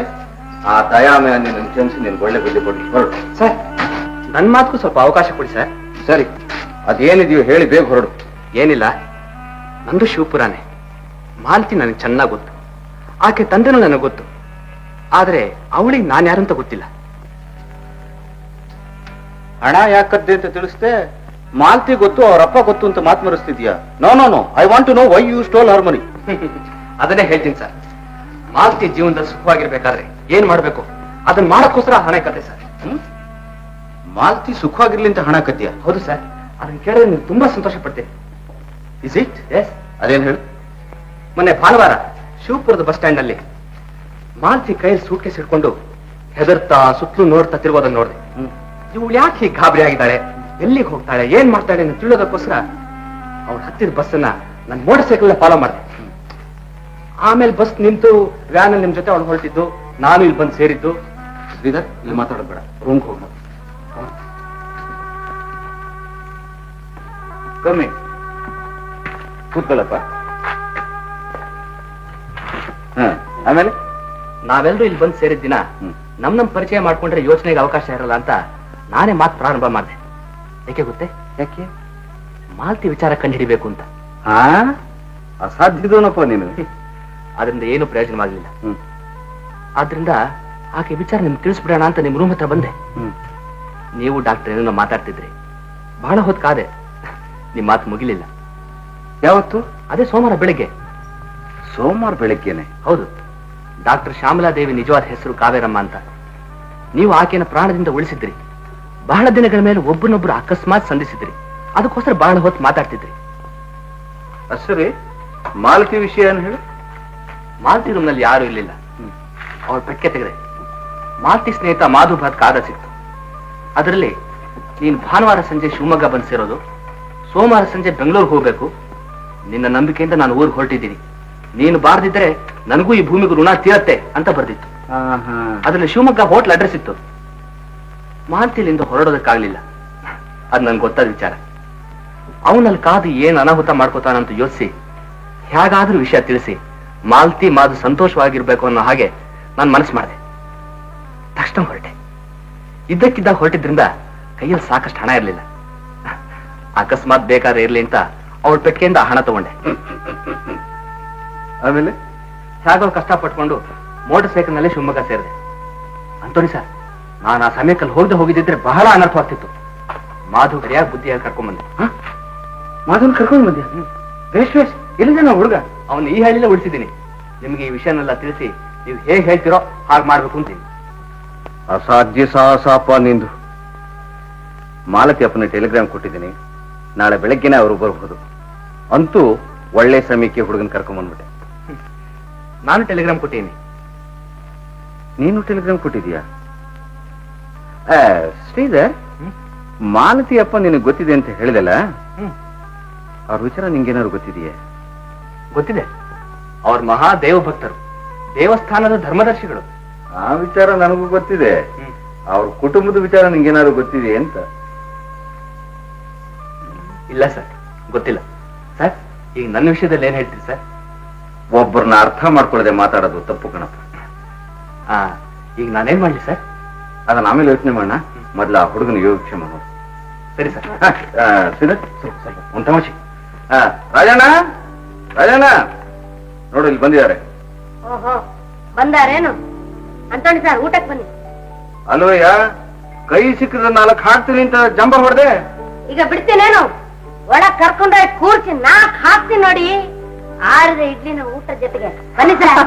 ಆ ದಯಾಮಯ ನಿನ್ನ ಕ್ಷಮಿಸಿ ನಿನ್ ಒಳ್ಳೆ ಬುದ್ಧಿ ಕೊಡ್ಲಿ, ಹೊರಡು. ಸರ್, ನನ್ ಮಾತಕ್ಕೂ ಸ್ವಲ್ಪ ಅವಕಾಶ ಕೊಡಿ ಸರ್. ಸರಿ, ಅದೇನಿದೆಯೋ ಹೇಳಿ ಬೇಗ ಹೊರಡು. ಏನಿಲ್ಲ, ನಂದು ಶಿವಪುರಾನೆ. ಮಾಲತಿ ನನಗೆ ಚೆನ್ನಾಗಿ ಗೊತ್ತು, ಆಕೆ ತಂದೆನೂ ನನಗೆ ಗೊತ್ತು. ಆದ್ರೆ ಅವಳಿಗೆ ನಾನು ಯಾರಂತ ಗೊತ್ತಿಲ್ಲ. ಹಣ ಯಾಕದ್ದೆ ಅಂತ ತಿಳಿಸ್ದೆ? ಮಾಲ್ತಿ ಗೊತ್ತು, ಅವರಪ್ಪ ಗೊತ್ತು ಅಂತ ಮಾತು ಮರೆಸ್ತಿದ್ಯಾ? No no no, I want to know why you stole her money. ಅದನ್ನೇ ಹೇಳ್ತೀನಿ ಸರ್. ಮಾಲ್ತಿ ಜೀವನದಲ್ಲಿ ಸುಖವಾಗಿರ್ಬೇಕಾದ್ರೆ ಏನ್ ಮಾಡ್ಬೇಕು ಅದನ್ನ ಮಾಡಕ್ಕೋಸ್ಕರ ಹಣ ಕತೆ ಸರ್. ಮಾಲ್ತಿ ಸುಖವಾಗಿರ್ಲಿ ಅಂತ ಹಣ ಕದ್ಯಾ? ಹೌದು ಸರ್, ಅದನ್ನ ಕೇಳಿದ್ರೆ ನೀವು ತುಂಬಾ ಸಂತೋಷ ಪಡ್ತೀರಿ. Is it? ಎಸ್. ಅದೇನ್ ಹೇಳು? ಮೊನ್ನೆ ಭಾನುವಾರ ಶಿವಪುರದ ಬಸ್ ಸ್ಟ್ಯಾಂಡ್ ನಲ್ಲಿ ಮಾಲ್ತಿ ಕೈಯಲ್ಲಿ ಸೂಟ್ಕೇಸ್ ಇಟ್ಕೊಂಡು ಹೆದರ್ತಾ ಸುತ್ತಲೂ ನೋಡ್ತಾ ತಿರುಗೋದನ್ನ ನೋಡಿದೆ. ಇವಳು ಯಾಕೆ ಹೀಗೆ ಗಾಬರಿ ಆಗಿದ್ದಾಳೆ, ಎಲ್ಲಿಗೆ ಹೋಗ್ತಾಳೆ, ಏನ್ ಮಾಡ್ತಾಳೆ ಅಂತ ತಿಳಿಯೋದಕ್ಕೋಸ್ಕರ ಅವಳು ಹತ್ತಿದ ಬಸ್ ಅನ್ನ ನನ್ನ ಮೋಟರ್ ಸೈಕಲ್ ಫಾಲೋ ಮಾಡಿದೆ. ಆಮೇಲೆ ಬಸ್ ನಿಂತು ವ್ಯಾನ್ ನಿಮ್ ಜೊತೆ ಅವಳು ಹೊರಟಿದ್ದು, ನಾನು ಇಲ್ಲಿ ಬಂದು ಸೇರಿದ್ದು. ಶ್ರೀಧರ್, ಇಲ್ಲಿ ಮಾತಾಡೋದು ಬೇಡ, ರೂಮ್ಗೆ ಹೋಗೋಣ. ಕಮ್ಮಿ ಕೂತ್ಕೊಳ್ಳಪ್ಪ. ಆಮೇಲೆ ನಾವೆಲ್ಲರೂ ಇಲ್ಲಿ ಬಂದು ಸೇರಿದ ದಿನ ನಮ್ ಪರಿಚಯ ಮಾಡ್ಕೊಂಡ್ರೆ ಯೋಚನೆಗೆ ಅವಕಾಶ ಇರಲ್ಲ ಅಂತ ನಾನೇ ಮಾತು ಪ್ರಾರಂಭ ಮಾಡಿದೆ. ಯಾಕೆ ಗೊತ್ತೇ? ಯಾಕೆ? ಮಾಲ್ತಿ ವಿಚಾರ ಕಂಡುಹಿಡಿಬೇಕು ಅಂತ. ಅಸಾಧ್ಯದೋನಪ್ಪ ನೀನು. ಅದರಿಂದ ಏನು ಪ್ರಯೋಜನವಾಗಲಿಲ್ಲ. ಆದ್ರಿಂದ ಆಕೆ ವಿಚಾರ ನಿಮ್ಗೆ ತಿಳಿಸ್ಬಿಡೋಣ ಅಂತ ನಿಮ್ ರೂಮ್ ಹತ್ರ ಬಂದೆ. ನೀವು ಡಾಕ್ಟರ್ ಏನೋ ಮಾತಾಡ್ತಿದ್ರಿ, ಬಹಳ ಹೊತ್ತು ಕಾದೆ, ನಿಮ್ ಮಾತು ಮುಗಿಲಿಲ್ಲ. ಯಾವತ್ತು? ಅದೇ ಸೋಮವಾರ ಬೆಳಿಗ್ಗೆ. ಸೋಮವಾರ ಬೆಳಿಗ್ಗೆನೆ? ಹೌದು. ಡಾಕ್ಟರ್ ಶ್ಯಾಮಲಾದೇವಿ ನಿಜವಾದ ಹೆಸರು ಕಾವೇರಮ್ಮ ಅಂತ. ನೀವು ಆಕೆನ ಪ್ರಾಣದಿಂದ ಉಳಿಸಿದ್ರಿ. ಬಹಳ ದಿನಗಳ ಮೇಲೆ ಒಬ್ಬನೊಬ್ರು ಅಕಸ್ಮಾತ್ ಸಂಧಿಸಿದ್ರಿ. ಅದಕ್ಕೋಸ್ಕರ ಬಹಳ ಹೊತ್ತು ಮಾತಾಡ್ತಿದ್ರಿ. ಸರಿ, ಮಾಲತಿ ವಿಷಯ ಏನು ಹೇಳು? ಮಾಲ್ತಿ ರೂಮ್ನಲ್ಲಿ ಯಾರು ಇರ್ಲಿಲ್ಲ. ಅವಳ ಪೆಕ್ಕೆ ತೆಗೆದೆ. ಮಾಲ್ತಿ ಸ್ನೇಹಿತ ಮಾಧು ಭಾತ್ ಕಾದ ಸಿಕ್ತು. ಅದರಲ್ಲಿ ನೀನು ಭಾನುವಾರ ಸಂಜೆ ಶಿವಮೊಗ್ಗ ಬಂದು ಸೇರೋದು, ಸೋಮವಾರ ಸಂಜೆ ಬೆಂಗಳೂರಿಗೆ ಹೋಗ್ಬೇಕು, ನಿನ್ನ ನಂಬಿಕೆಯಿಂದ ನಾನು ಊರಿಗೆ ಹೊರಟಿದ್ದೀನಿ, ನೀನು ಬಾರದಿದ್ರೆ ನನಗೂ ಈ ಭೂಮಿಗೂ ಋಣ ತೀರತ್ತೆ ಅಂತ ಬರ್ದಿತ್ತು. ಅದ್ರಲ್ಲಿ ಶಿವಮೊಗ್ಗ ಹೋಟ್ಲ್ ಅಡ್ರೆಸ್ ಇತ್ತು. ಮಾಲ್ತಿಲಿಂದ ಹೊರಡೋದಕ್ಕಾಗ್ಲಿಲ್ಲ. ಅದ್ ನನ್ಗೆ ಗೊತ್ತಾದ ವಿಚಾರ. ಅವನಲ್ಲಿ ಕಾದು ಏನ್ ಅನಾಹುತ ಮಾಡ್ಕೋತಾನಂತ ಯೋಚಿಸಿ ಹೇಗಾದ್ರೂ ವಿಷಯ ತಿಳಿಸಿ ಮಾಲ್ತಿ ಮಾದು ಸಂತೋಷವಾಗಿರ್ಬೇಕು ಅನ್ನೋ ಹಾಗೆ ನಾನು ಮನಸ್ಸು ಮಾಡಿದೆ. ತಕ್ಷಣ ಹೊರಟೆ. ಇದ್ದಕ್ಕಿದ್ದಾಗ ಹೊರಟಿದ್ರಿಂದ ಕೈಯಲ್ಲಿ ಸಾಕಷ್ಟು ಹಣ ಇರಲಿಲ್ಲ. ಅಕಸ್ಮಾತ್ ಬೇಕಾದ್ರೆ ಇರ್ಲಿ ಅಂತ ಅವಳ ಪೆಟ್ಟಿಗೆಯಿಂದ ಹಣ ತಗೊಂಡೆ. ಆಮೇಲೆ ಹೇಗೋ ಕಷ್ಟಪಟ್ಕೊಂಡು ಮೋಟರ್ ಸೈಕಲ್ ನಲ್ಲಿ ಶಿವಮೊಗ್ಗ ಸೇರಿದೆ. ಅಂತೋನಿ ಸರ್, ನಾನು ಆ ಸಮಯಕ್ಕಲ್ಲಿ ಹೋಗಿದ್ದಿದ್ರೆ ಬಹಳ ಅನರ್ಥವಾಗ್ತಿತ್ತು. ಮಾಧು ಸರಿಯಾಗಿ ಬುದ್ಧಿಯಾಗಿ ಕರ್ಕೊಂಡ್ಬಂದೆ. ಮಾಧುನ್ ಕರ್ಕೊಂಡ್ ಬಂದೆ. ಬೇಷ್ ಬೇಷ್. ಎಲ್ಲಿದೆ ನಾವು ಹುಡುಗ? ಅವನು ಈ ಹಳ್ಳಿಲೇ ಉಳಿಸಿದ್ದೀನಿ. ನಿಮ್ಗೆ ಈ ವಿಷಯನೆಲ್ಲ ತಿಳಿಸಿ ನೀವು ಹೇಗೆ ಹೇಳ್ತಿರೋ ಹಾಗೆ ಮಾಡ್ಬೇಕು ಅಂತೀನಿ. ಅಸಾಧ್ಯ ಸಾಹಸಪ್ಪ ನಿಂದು. ಮಾಲತಿ ಅಪ್ಪನ ಟೆಲಿಗ್ರಾಮ್ ಕೊಟ್ಟಿದ್ದೀನಿ. ನಾಳೆ ಬೆಳಗ್ಗೆನೆ ಅವರು ಬರಬಹುದು. ಅಂತೂ ಒಳ್ಳೆ ಸಮಯಕ್ಕೆ ಹುಡುಗನ ಕರ್ಕೊಂಡ್ ಬಂದ್ಬಿಟ್ಟೆ. ನಾನು ಟೆಲಿಗ್ರಾಮ್ ಕೊಟ್ಟಿದ್ದೀನಿ. ನೀನು ಟೆಲಿಗ್ರಾಮ್ ಕೊಟ್ಟಿದೀಯಾ? ಶ್ರೀಧರ್, ಮಾಲತಿ ಅಪ್ಪ ನಿನಗೆ ಗೊತ್ತಿದೆ ಅಂತ ಹೇಳಿದಲ್ಲ, ಅವ್ರ ವಿಚಾರ ನಿಂಗೇನಾದ್ರು ಗೊತ್ತಿದೆಯೇ? ಗೊತ್ತಿದೆ. ಅವ್ರ ಮಹಾದೇವ ಭಕ್ತರು, ದೇವಸ್ಥಾನದ ಧರ್ಮದರ್ಶಿಗಳು. ಆ ವಿಚಾರ ನನಗೂ ಗೊತ್ತಿದೆ. ಅವ್ರ ಕುಟುಂಬದ ವಿಚಾರ ನಿಂಗೇನಾದ್ರು ಗೊತ್ತಿದೆ ಅಂತ? ಇಲ್ಲ ಸರ್, ಗೊತ್ತಿಲ್ಲ. ಸರ್, ಈಗ ನನ್ನ ವಿಷಯದಲ್ಲಿ ಏನ್ ಹೇಳ್ತೀರಿ ಸರ್? ಒಬ್ಬರನ್ನ ಅರ್ಥ ಮಾಡ್ಕೊಳ್ಳದೆ ಮಾತಾಡೋದು ತಪ್ಪು ಕಣಪ್ಪ. ಈಗ ನಾನೇನ್ ಮಾಡ್ಲಿ ಸರ್? ಅದನ್ನ ಆಮೇಲೆ ಯೋಚನೆ ಮಾಡೋಣ. ಮೊದಲ ಆ ಹುಡುಗನ ಯೋಗಕ್ಷೇಮ ನೋಡಿ. ಸರಿ ಸರ್. ಒಂದು ತಮಾಷೆ. ರಾಜಣ್ಣ, ರಾಜಣ್ಣ ನೋಡು, ಇಲ್ಲಿ ಬಂದಿದ್ದಾರೆ. ಓಹೋ, ಬಂದಾರೇನು? ಅಂತೋಣಿ ಸರ್, ಊಟಕ್ಕೆ ಬನ್ನಿ. ಅಲ್ವಯ್ಯ, ಕೈ ಸಿಕ್ಕದ 4 ಹಾಕ್ತೀನಿ ಅಂತ ಜಂಬ ಹೊಡೆದೆ. ಈಗ ಬಿಡ್ತೀನೇನು? ಒಳಗ್ ಕರ್ಕೊಂಡ್ರೆ ಕೂರ್ಸಿ 4 ಹಾಕ್ತೀನಿ ನೋಡಿ. ಆರಿದ ಇಡ್ಲಿನ ಊಟದ ಜೊತೆಗೆ ಬನ್ನಿ ಸರ್.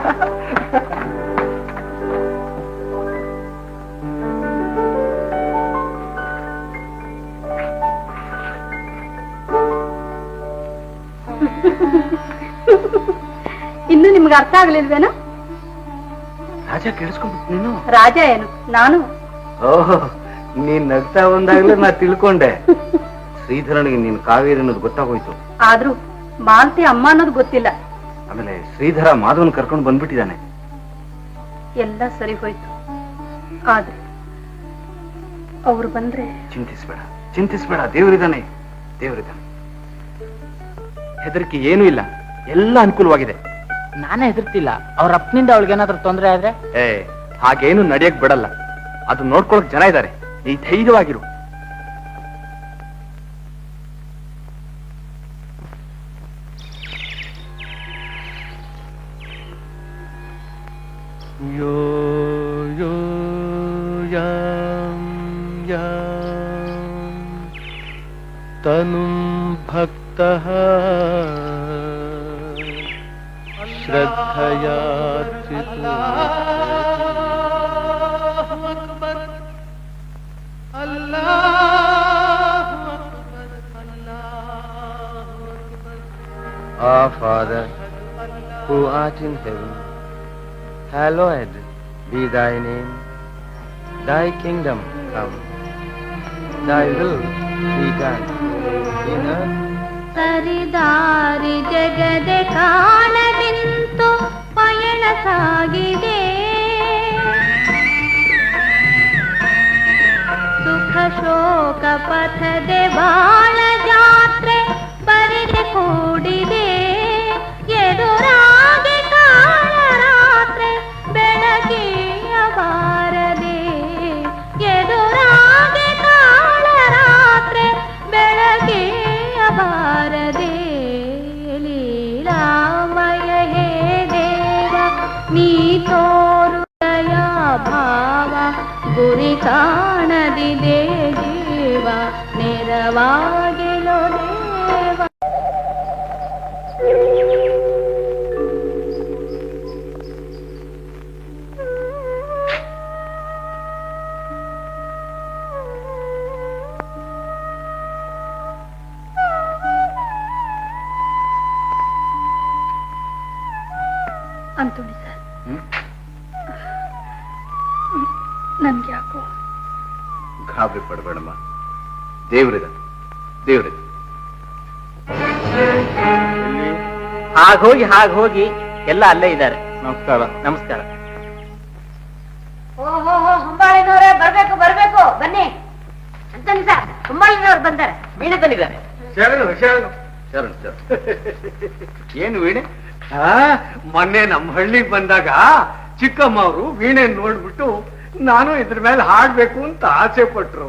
ಇನ್ನು ನಿಮ್ಗೆ ಅರ್ಥ ಆಗ್ಲಿಲ್ವೇನೋ? ರಾಜ ಕೇಳಿಸ್ಕೊಂಡ್ಬಿಟ್ಟು ನೀನು? ರಾಜ ಏನು, ನಾನು. ಓಹೋ, ನೀನ್ ನಗ್ತಾ ಬಂದಾಗ್ಲೇ ನಾ ತಿಳ್ಕೊಂಡೆ. ಶ್ರೀಧರನಿಗೆ ನೀನ್ ಕಾವೇರಿ ಅನ್ನೋದು ಗೊತ್ತಾಗೋಯ್ತು. ಆದ್ರೂ ಮಾಲತಿ ಅಮ್ಮ ಅನ್ನೋದು ಗೊತ್ತಿಲ್ಲ. ಆಮೇಲೆ ಶ್ರೀಧರ ಮಾಧವನ್ ಕರ್ಕೊಂಡು ಬಂದ್ಬಿಟ್ಟಿದ್ದಾನೆ. ಎಲ್ಲ ಸರಿ ಹೋಯ್ತು. ಆದ್ರೆ ಅವ್ರು ಬಂದ್ರೆ? ಚಿಂತಿಸ್ಬೇಡ, ಚಿಂತಿಸ್ಬೇಡ. ದೇವರಿದ್ದಾನೆ, ದೇವರಿದ್ದಾನೆ. ಹೆದರಿಕೆ ಏನೂ ಇಲ್ಲ, ಎಲ್ಲ ಅನುಕೂಲವಾಗಿದೆ. ನಾನೇ ಹೆದರ್ತಿಲ್ಲ. ಅವ್ರ ಅಪ್ಪನಿಂದ ಅವಳಿಗೇನಾದ್ರೂ ತೊಂದರೆ ಆದ್ರೆ? ಹಾಗೇನು ನಡೆಯಕ್ ಬಿಡಲ್ಲ. ಅದು ನೋಡ್ಕೊಳಕ್ ಜನ ಇದ್ದಾರೆ. ನೀ ಧೈರ್ಯವಾಗಿರು. यो यो यां यां तनुं भक्तः श्रद्धया Our Father, who art in heaven, hallowed be thy name. Thy kingdom come. Thy will be done in earth. ಸರಿದಾರಿ ಜಗದೆ ಕಾಣದಿಂತು ಪಯಣ ಸಾಗಿದೆ. ಸುಖ ಶೋಕ ಪಥದೆ ಬಾಳ ಜಾತ್ರೆ ಬರಿದೆ ಕೂಡಿದೆ. ಎದುರಾಗಿ ಕಾಳ ರಾತ್ರೆ ಬೆಳಗಿಯ ಬಾರದೆ. ಎದುರಾಗಿ ಕಾಳ ರಾತ್ರೆ ಬೆಳಗಿಯ ಬಾರದೆ. ಲೀಲಾಮಯ ಹೇ ದೇವ ನೀ ತೋರುದಯ ಭಾವ. ಗುರಿ ಕಾಣದಿದೆ ಜೀವ ನೆರವಾಗಿಲೋ ದೇವ. ಅಂತೋಣಿ ಸರ್, ನನ್ಗೆ ಯಾಕೋ. ಗಾಬರಿ ಪಡಬೇಡಮ್ಮ, ದೇವ್ರಿದ, ದೇವ್ರಿದ. ಹಾಗೋಗಿ ಎಲ್ಲ ಅಲ್ಲೇ ಇದ್ದಾರೆ. ನಮಸ್ಕಾರ. ನಮಸ್ಕಾರ. ಓಹೋ, ಹೊಂಬಾಳಿನವ್ರೆ, ಬರ್ಬೇಕು ಬರ್ಬೇಕು, ಬನ್ನಿ. ಅಂತೋಣಿ ಸರ್, ಹೊಂಬಾಳಿನವ್ರು ಬಂದಾರೆ. ವೀಣೆ ತಂದಿದ್ದಾರೆ. ಶರಣು ಶರಣು. ಶರಣ್ ಶರಣ್. ಏನು ವೀಣೆ? ಮೊನ್ನೆ ನಮ್ಮ ಹಳ್ಳಿಗೆ ಬಂದಾಗ ಚಿಕ್ಕಮ್ಮ ಅವರು ವೀಣೆ ನೋಡ್ಬಿಟ್ಟು ನಾನು ಇದ್ರ ಮೇಲೆ ಹಾಡ್ಬೇಕು ಅಂತ ಆಸೆ ಪಟ್ರು.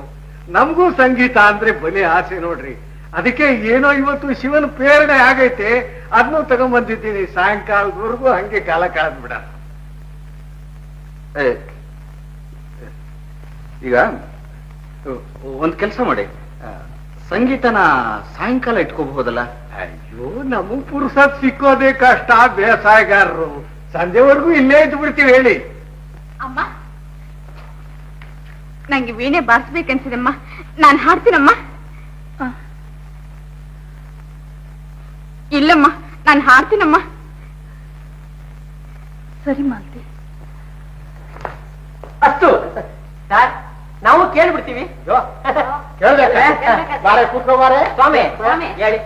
ನಮಗೂ ಸಂಗೀತ ಅಂದ್ರೆ ಬಲಿ ಆಸೆ ನೋಡ್ರಿ. ಅದಕ್ಕೆ ಏನೋ ಇವತ್ತು ಶಿವನ ಪ್ರೇರಣೆ ಆಗೈತೆ, ಅದನ್ನು ತಗೊಂಡ್ಬಂದಿದ್ದೀನಿ. ಸಾಯಂಕಾಲದವರೆಗೂ ಹಂಗೆ ಕಾಲ ಕಳೆದ್ಬಿಡ. ಈಗ ಒಂದ್ ಕೆಲಸ ಮಾಡಿ, ಸಂಗೀತನ ಸಾಯಂಕಾಲ ಇಟ್ಕೋಬಹುದಲ್ಲ? ಅಯ್ಯೋ, ನಮಗ್ ಪುರುಸತ್ ಸಿಕ್ಕೋದೇ ಕಷ್ಟ, ಬೇಸಾಯಗಾರರು ಸಂಜೆವರೆಗೂ ಇಲ್ಲೇ ಇದ್ದು ಬಿಡ್ತೀವಿ. ಹೇಳಿ ಅಮ್ಮ, ನಂಗೆ ವೀಣೆ ಬಾರಿಸ್ಬೇಕನ್ಸಿದಮ್ಮ, ನಾನು ಹಾಡ್ತೀನಮ್ಮ. ಇಲ್ಲಮ್ಮ, ನಾನು ಹಾಡ್ತೀನಮ್ಮ. ಸರಿ ಮಾಲ್ತಿ. ಅಷ್ಟು ಸರ್, ನಾವು ಕೇಳ್ಬಿಡ್ತೀವಿ. ಬಾರೆ ಕೂತ್ಕೋ, ಬಾರೆ ಸ್ವಾಮಿ ಹೇಳಿ.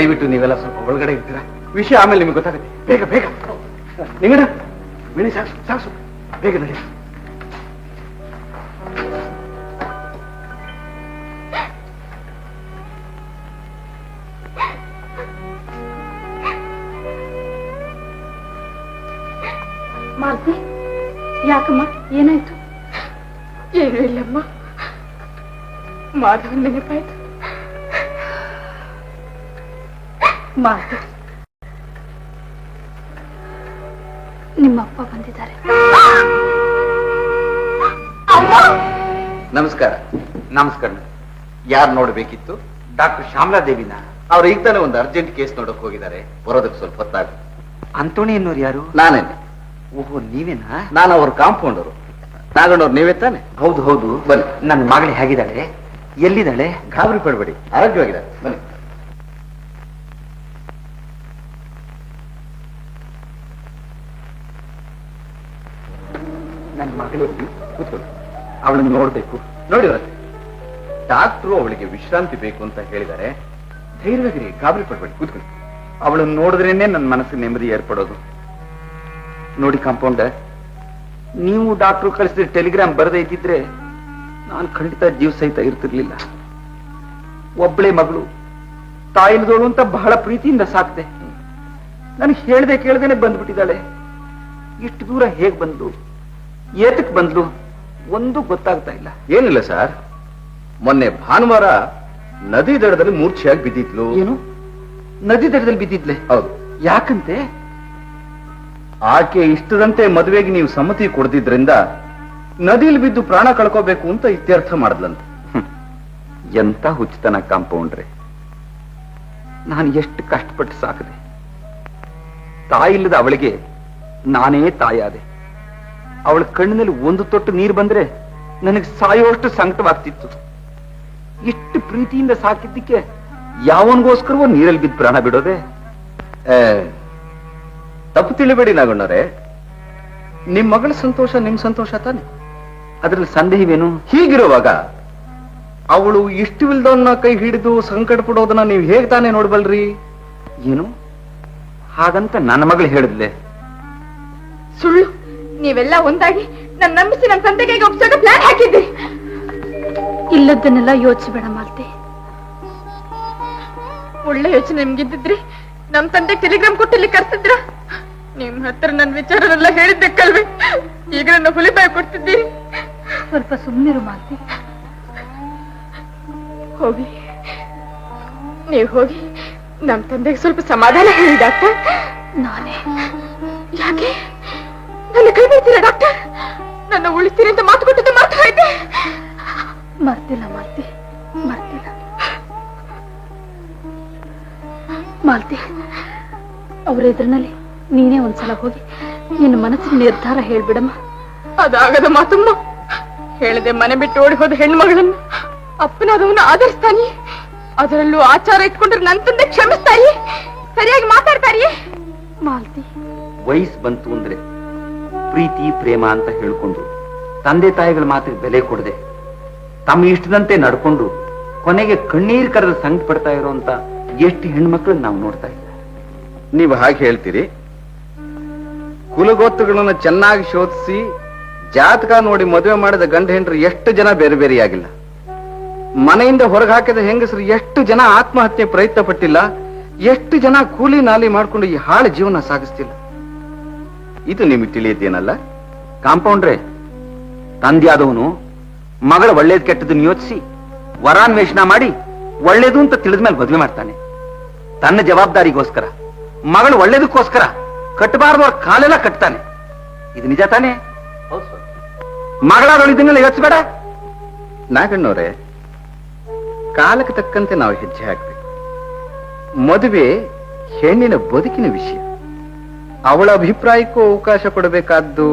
ದಯವಿಟ್ಟು ನೀವೆಲ್ಲ ಸ್ವಲ್ಪ ಒಳಗಡೆ ಇರ್ತೀರಾ? ವಿಷಯ ಆಮೇಲೆ ನಿಮ್ಗೆ ಗೊತ್ತಾಗುತ್ತೆ. ಬೇಗ ಬೇಗ ನಿಂಗಡ ಬಿಡಿ, ಸಾಕು ಸಾಕು, ಬೇಗ ನಡಿ. ಮಾಲ್ತಿ, ಯಾಕಮ್ಮ, ಏನಾಯ್ತು? ಏನೂ ಇಲ್ಲಮ್ಮ, ಮಾಧವನ್ ನೆನಪಾಯ್ತು. ಮಾಲ್ತಿ, ನಿಮ್ಮಪ್ಪ ಬಂದಿದ್ದಾರೆ. ನಮಸ್ಕಾರ. ನಮಸ್ಕಾರ. ಯಾರು ನೋಡ್ಬೇಕಿತ್ತು? ಡಾಕ್ಟರ್ ಶ್ಯಾಮಲಾ ದೇವಿನ. ಅವ್ರು ಈಗ ತಾನೇ ಒಂದು ಅರ್ಜೆಂಟ್ ಕೇಸ್ ನೋಡಕ್ ಹೋಗಿದ್ದಾರೆ, ಬರೋದಕ್ಕೆ ಸ್ವಲ್ಪ ಹೊತ್ತಾಗ. ಅಂತೋಣಿ ಅನ್ನೋರು ಯಾರು? ನಾನೇನೆ. ಓಹೋ, ನೀವೇನಾ? ನಾನು ಅವ್ರ ಕಾಂಪೌಂಡರು. ನಾಗಣ್ಣವ್ರು ನೀವೇ ತಾನೆ? ಹೌದು ಹೌದು. ಬನ್ನಿ. ನನ್ನ ಮಗಳು ಹೇಗಿದ್ದಾಳೆ? ಎಲ್ಲಿದ್ದಾಳೆ? ಗಾಬರಿ ಪಡಬೇಡಿ, ಆರೋಗ್ಯವಾಗಿದ್ದಾರೆ. ಬನ್ನಿ. ನನ್ನ ಮಗಳು ಕೂತ್ಕೊಳ್ಳಿ. ಅವಳನ್ನು ನೋಡ್ಬೇಕು. ನೋಡಿ ಡಾಕ್ಟ್ರು ಅವಳಿಗೆ ವಿಶ್ರಾಂತಿ ಬೇಕು ಅಂತ ಹೇಳಿದ್ದಾರೆ. ಧೈರ್ಯವಾಗಿರಿ, ಗಾಬರಿ ಪಡ್ಬೇಡಿ, ಕೂತ್ಕೊಳ್ಳಿ. ಅವಳನ್ನು ನೋಡಿದ್ರೇನೆ ನನ್ನ ಮನಸ್ಸಿಗೆ ನೆಮ್ಮದಿ ಏರ್ಪಡೋದು. ನೋಡಿ ಕಾಂಪೌಂಡರ್, ನೀವು ಡಾಕ್ಟ್ರು ಕಳಿಸಿದ ಟೆಲಿಗ್ರಾಮ್ ಬರದೇ ಇದ್ದಿದ್ರೆ ನಾನು ಖಂಡಿತ ಜೀವ ಸಹಿತ ಇರ್ತಿರ್ಲಿಲ್ಲ. ಒಬ್ಬಳೇ ಮಗಳು, ತಾಯಿಲ್ದೋಳು ಅಂತ ಬಹಳ ಪ್ರೀತಿಯಿಂದ ಸಾಕ್ತೆ. ನನಗೆ ಹೇಳ್ದೆ ಕೇಳ್ದೇನೆ ಬಂದ್ಬಿಟ್ಟಿದ್ದಾಳೆ. ಇಷ್ಟು ದೂರ ಹೇಗ್ ಬಂದ್ಲು, ಏತಕ್ ಬಂದ್ಲು, ಒಂದು ಗೊತ್ತಾಗ್ತಾ ಇಲ್ಲ. ಏನಿಲ್ಲ ಸರ್, ಮೊನ್ನೆ ಭಾನುವಾರ ನದಿ ದಡದಲ್ಲಿ ಮೂರ್ಛೆಯಾಗಿ ಬಿದ್ದಿದ್ಲು. ಏನು, ನದಿ ದಡದಲ್ಲಿ ಬಿದ್ದಿದ್ಲೆ? ಹೌದು. ಯಾಕಂತೆ? ಆಕೆ ಇಷ್ಟದಂತೆ ಮದುವೆಗೆ ನೀವು ಸಮ್ಮತಿ ಕೊಡ್ದಿದ್ರಿಂದ ನದಿಯಲ್ಲಿ ಬಿದ್ದು ಪ್ರಾಣ ಕಳ್ಕೋಬೇಕು ಅಂತ ಇತ್ಯರ್ಥ ಮಾಡಿದ್ಲಂತ. ಎಂತ ಹುಚ್ಚತನ ಕಾಂಪೌಂಡ್ರೆ. ನಾನು ಎಷ್ಟು ಕಷ್ಟಪಟ್ಟು ಸಾಕದೆ. ತಾಯಿಲ್ಲದ ಅವಳಿಗೆ ನಾನೇ ತಾಯಾದೆ. ಅವಳ ಕಣ್ಣಿನಲ್ಲಿ ಒಂದು ತೊಟ್ಟು ನೀರು ಬಂದ್ರೆ ನನಗೆ ಸಾಯೋಷ್ಟು ಸಂಕಟವಾಗ್ತಿತ್ತು. ಇಷ್ಟು ಪ್ರೀತಿಯಿಂದ ಸಾಕಿದ್ದಕ್ಕೆ ಯಾವನ್ಗೋಸ್ಕರವೋ ನೀರಲ್ಲಿ ಬಿದ್ದು ಪ್ರಾಣ ಬಿಡೋದೆ? ತಪ್ಪು ತಿಳಿಬೇಡಿ ನಾಗಣ್ಣವ್ರೆ, ನಿಮ್ ಮಗಳ ಸಂತೋಷ ನಿಮ್ ಸಂತೋಷ ತಾನೆ, ಅದ್ರಲ್ಲಿ ಸಂದೇಹವೇನು? ಹೀಗಿರುವಾಗ ಅವಳು ಇಷ್ಟವಿಲ್ದವನ್ನ ಕೈ ಹಿಡಿದು ಸಂಕಟ ಪಡೋದನ್ನ ನೀವು ಹೇಗ್ ತಾನೇ ನೋಡ್ಬಲ್ರಿ? ಏನು ಹಾಗಂತ ನನ್ನ ಮಗಳು ಹೇಳಿದ್ಲೆ? ಸುಳ್ಳು. ನೀವೆಲ್ಲ ಒಂದಾಗಿ ನನ್ನ ನಂಬಿಸಿ ನನ್ನ ತಂದೆ ಕೈಗೆ ಒಪ್ಸೋಕೆ ಪ್ಲಾನ್ ಹಾಕಿದ್ರಿ. ಇಲ್ಲದನ್ನೆಲ್ಲ ಯೋಚಿಸಬೇಡ ಮಾಲ್ತಿ. ಒಳ್ಳೆ ಯೋಚನೆ ನಿಮ್ಗಿದ್ದಿದ್ರಿ ನಮ್ ತಂದೆ ಟೆಲಿಗ್ರಾಮ್ ಕೊಟ್ಟು ಇಲ್ಲಿ ಕರ್ಸಿದ್ರ? ನಿಮ್ ಹತ್ರ ನನ್ ವಿಚಾರನೆಲ್ಲ ಹೇಳಿದ್ದಕ್ಕಲ್ವೇ ಈಗ ನನ್ನ ಹುಲಿ ಬಾಯಿ ಕೊಡ್ತಿದ್ದೀರಿ? ಸ್ವಲ್ಪ ಸುಮ್ಮನಿರು ಮಾಲ್ತಿ. ಹೋಗಿ, ನೀವು ಹೋಗಿ ನಮ್ ತಂದೆಗೆ ಸ್ವಲ್ಪ ಸಮಾಧಾನ ಹೇಳಿ ಡಾಕ್ಟರ್. ನಾನೇ? ಯಾಕೆ ನನ್ನ ಕೈ ಬಿಡ್ತೀರಾ ಡಾಕ್ಟರ್? ನನ್ನ ಉಳಿಸ್ತೀರಿ ಅಂತ ಮಾತು ಕೊಟ್ಟಿದ್ದು ಮಾತು ಆಯ್ತೆ. ಮರ್ತಿಲ್ಲ ಮಾಲ್ತಿ, ಮರ್ತಿಲ್ಲ. ಮಾಲ್ತಿ, ಅವ್ರ ಎದುರಿನಲ್ಲಿ ನೀನೇ ಒಂದ್ಸಲ ಹೋಗಿ ನಿನ್ನ ಮನಸ್ಸಿನ ನಿರ್ಧಾರ ಹೇಳ್ಬಿಡಮ್ಮ. ಅದಾಗದ ಮಾತಮ್ಮ. ಹೇಳದೆ ಮನೆ ಬಿಟ್ಟು ಓಡಿ ಹೋದ ಹೆಣ್ಮಗಳನ್ನು ಅಪ್ಪನಾದವನ್ನ ಆಧರಿಸ್ತಾನೆ. ಅದರಲ್ಲೂ ಆಚಾರ ಇಟ್ಕೊಂಡ್ರೆ ನನ್ನ ತಂದೆ ಕ್ಷಮಿಸ್ತಾರಿ, ಸರಿಯಾಗಿ ಮಾತಾಡ್ತಾರಿ. ಮಾಲ್ತಿ, ವಯಸ್ಸು ಬಂತು ಅಂದ್ರೆ ಪ್ರೀತಿ ಪ್ರೇಮ ಅಂತ ಹೇಳ್ಕೊಂಡು ತಂದೆ ತಾಯಿಗಳ ಮಾತಿಗೆ ಬೆಲೆ ಕೊಡದೆ ತಮ್ಮ ಇಷ್ಟದಂತೆ ನಡ್ಕೊಂಡು ಕೊನೆಗೆ ಕಣ್ಣೀರ್ ಕರೆದು ಸಂಕಟ ಪಡ್ತಾ ಇರೋಂತ ಎಷ್ಟು ಹೆಣ್ಮಕ್ಳು ನಾವು ನೋಡ್ತಾ ಇಲ್ಲ. ನೀವು ಹಾಗೆ ಹೇಳ್ತೀರಿ. ಕುಲಗೋತ್ರಗಳನ್ನು ಚೆನ್ನಾಗಿ ಶೋಧಿಸಿ ಜಾತಕ ನೋಡಿ ಮದುವೆ ಮಾಡಿದ ಗಂಡ ಹೆಂಡ್ರು ಎಷ್ಟು ಜನ ಬೇರೆ ಬೇರೆಯಾಗಿಲ್ಲ. ಮನೆಯಿಂದ ಹೊರಗೆ ಹಾಕಿದ ಹೆಂಗಸರು ಎಷ್ಟು ಜನ ಆತ್ಮಹತ್ಯೆ ಪ್ರಯತ್ನ ಪಟ್ಟಿಲ್ಲ. ಎಷ್ಟು ಜನ ಕೂಲಿ ನಾಲಿ ಮಾಡ್ಕೊಂಡು ಈ ಹಾಳು ಜೀವನ ಸಾಗಿಸ್ತಿಲ್ಲ. ಇದು ನಿಮಗೆ ತಿಳಿಯುತ್ತೇನಲ್ಲ ಕಾಂಪೌಂಡ್ರೆ? ತಂದೆಯಾದವನು ಮಗಳ ಒಳ್ಳೇದ್ ಕೆಟ್ಟದನ್ನು ಯೋಚಿಸಿ ವರಾನ್ವೇಷಣ ಮಾಡಿ ಒಳ್ಳೇದು ಅಂತ ತಿಳಿದ್ಮೇಲೆ ಮದುವೆ ಮಾಡ್ತಾನೆ. ತನ್ನ ಜವಾಬ್ದಾರಿಗೋಸ್ಕರ, ಮಗಳು ಒಳ್ಳೇದಕ್ಕೋಸ್ಕರ ಕಟ್ಟಬಾರದವ್ರ ಕಾಲೆಲ್ಲ ಕಟ್ತಾನೆ. ಇದು ನಿಜ ತಾನೇ? ಮಗಳಾದವಳು ಇದನ್ನೆಲ್ಲ ಯೋಚಿಸಬೇಡ. ನಾಗಣ್ಣವ್ರೆ, ಕಾಲಕ್ಕೆ ತಕ್ಕಂತೆ ನಾವು ಹೆಜ್ಜೆ ಹಾಕ್ಬೇಕು. ಮದುವೆ ಹೆಣ್ಣಿನ ಬದುಕಿನ ವಿಷಯ. ಅವಳ ಅಭಿಪ್ರಾಯಕ್ಕೂ ಅವಕಾಶ ಕೊಡಬೇಕಾದ್ದು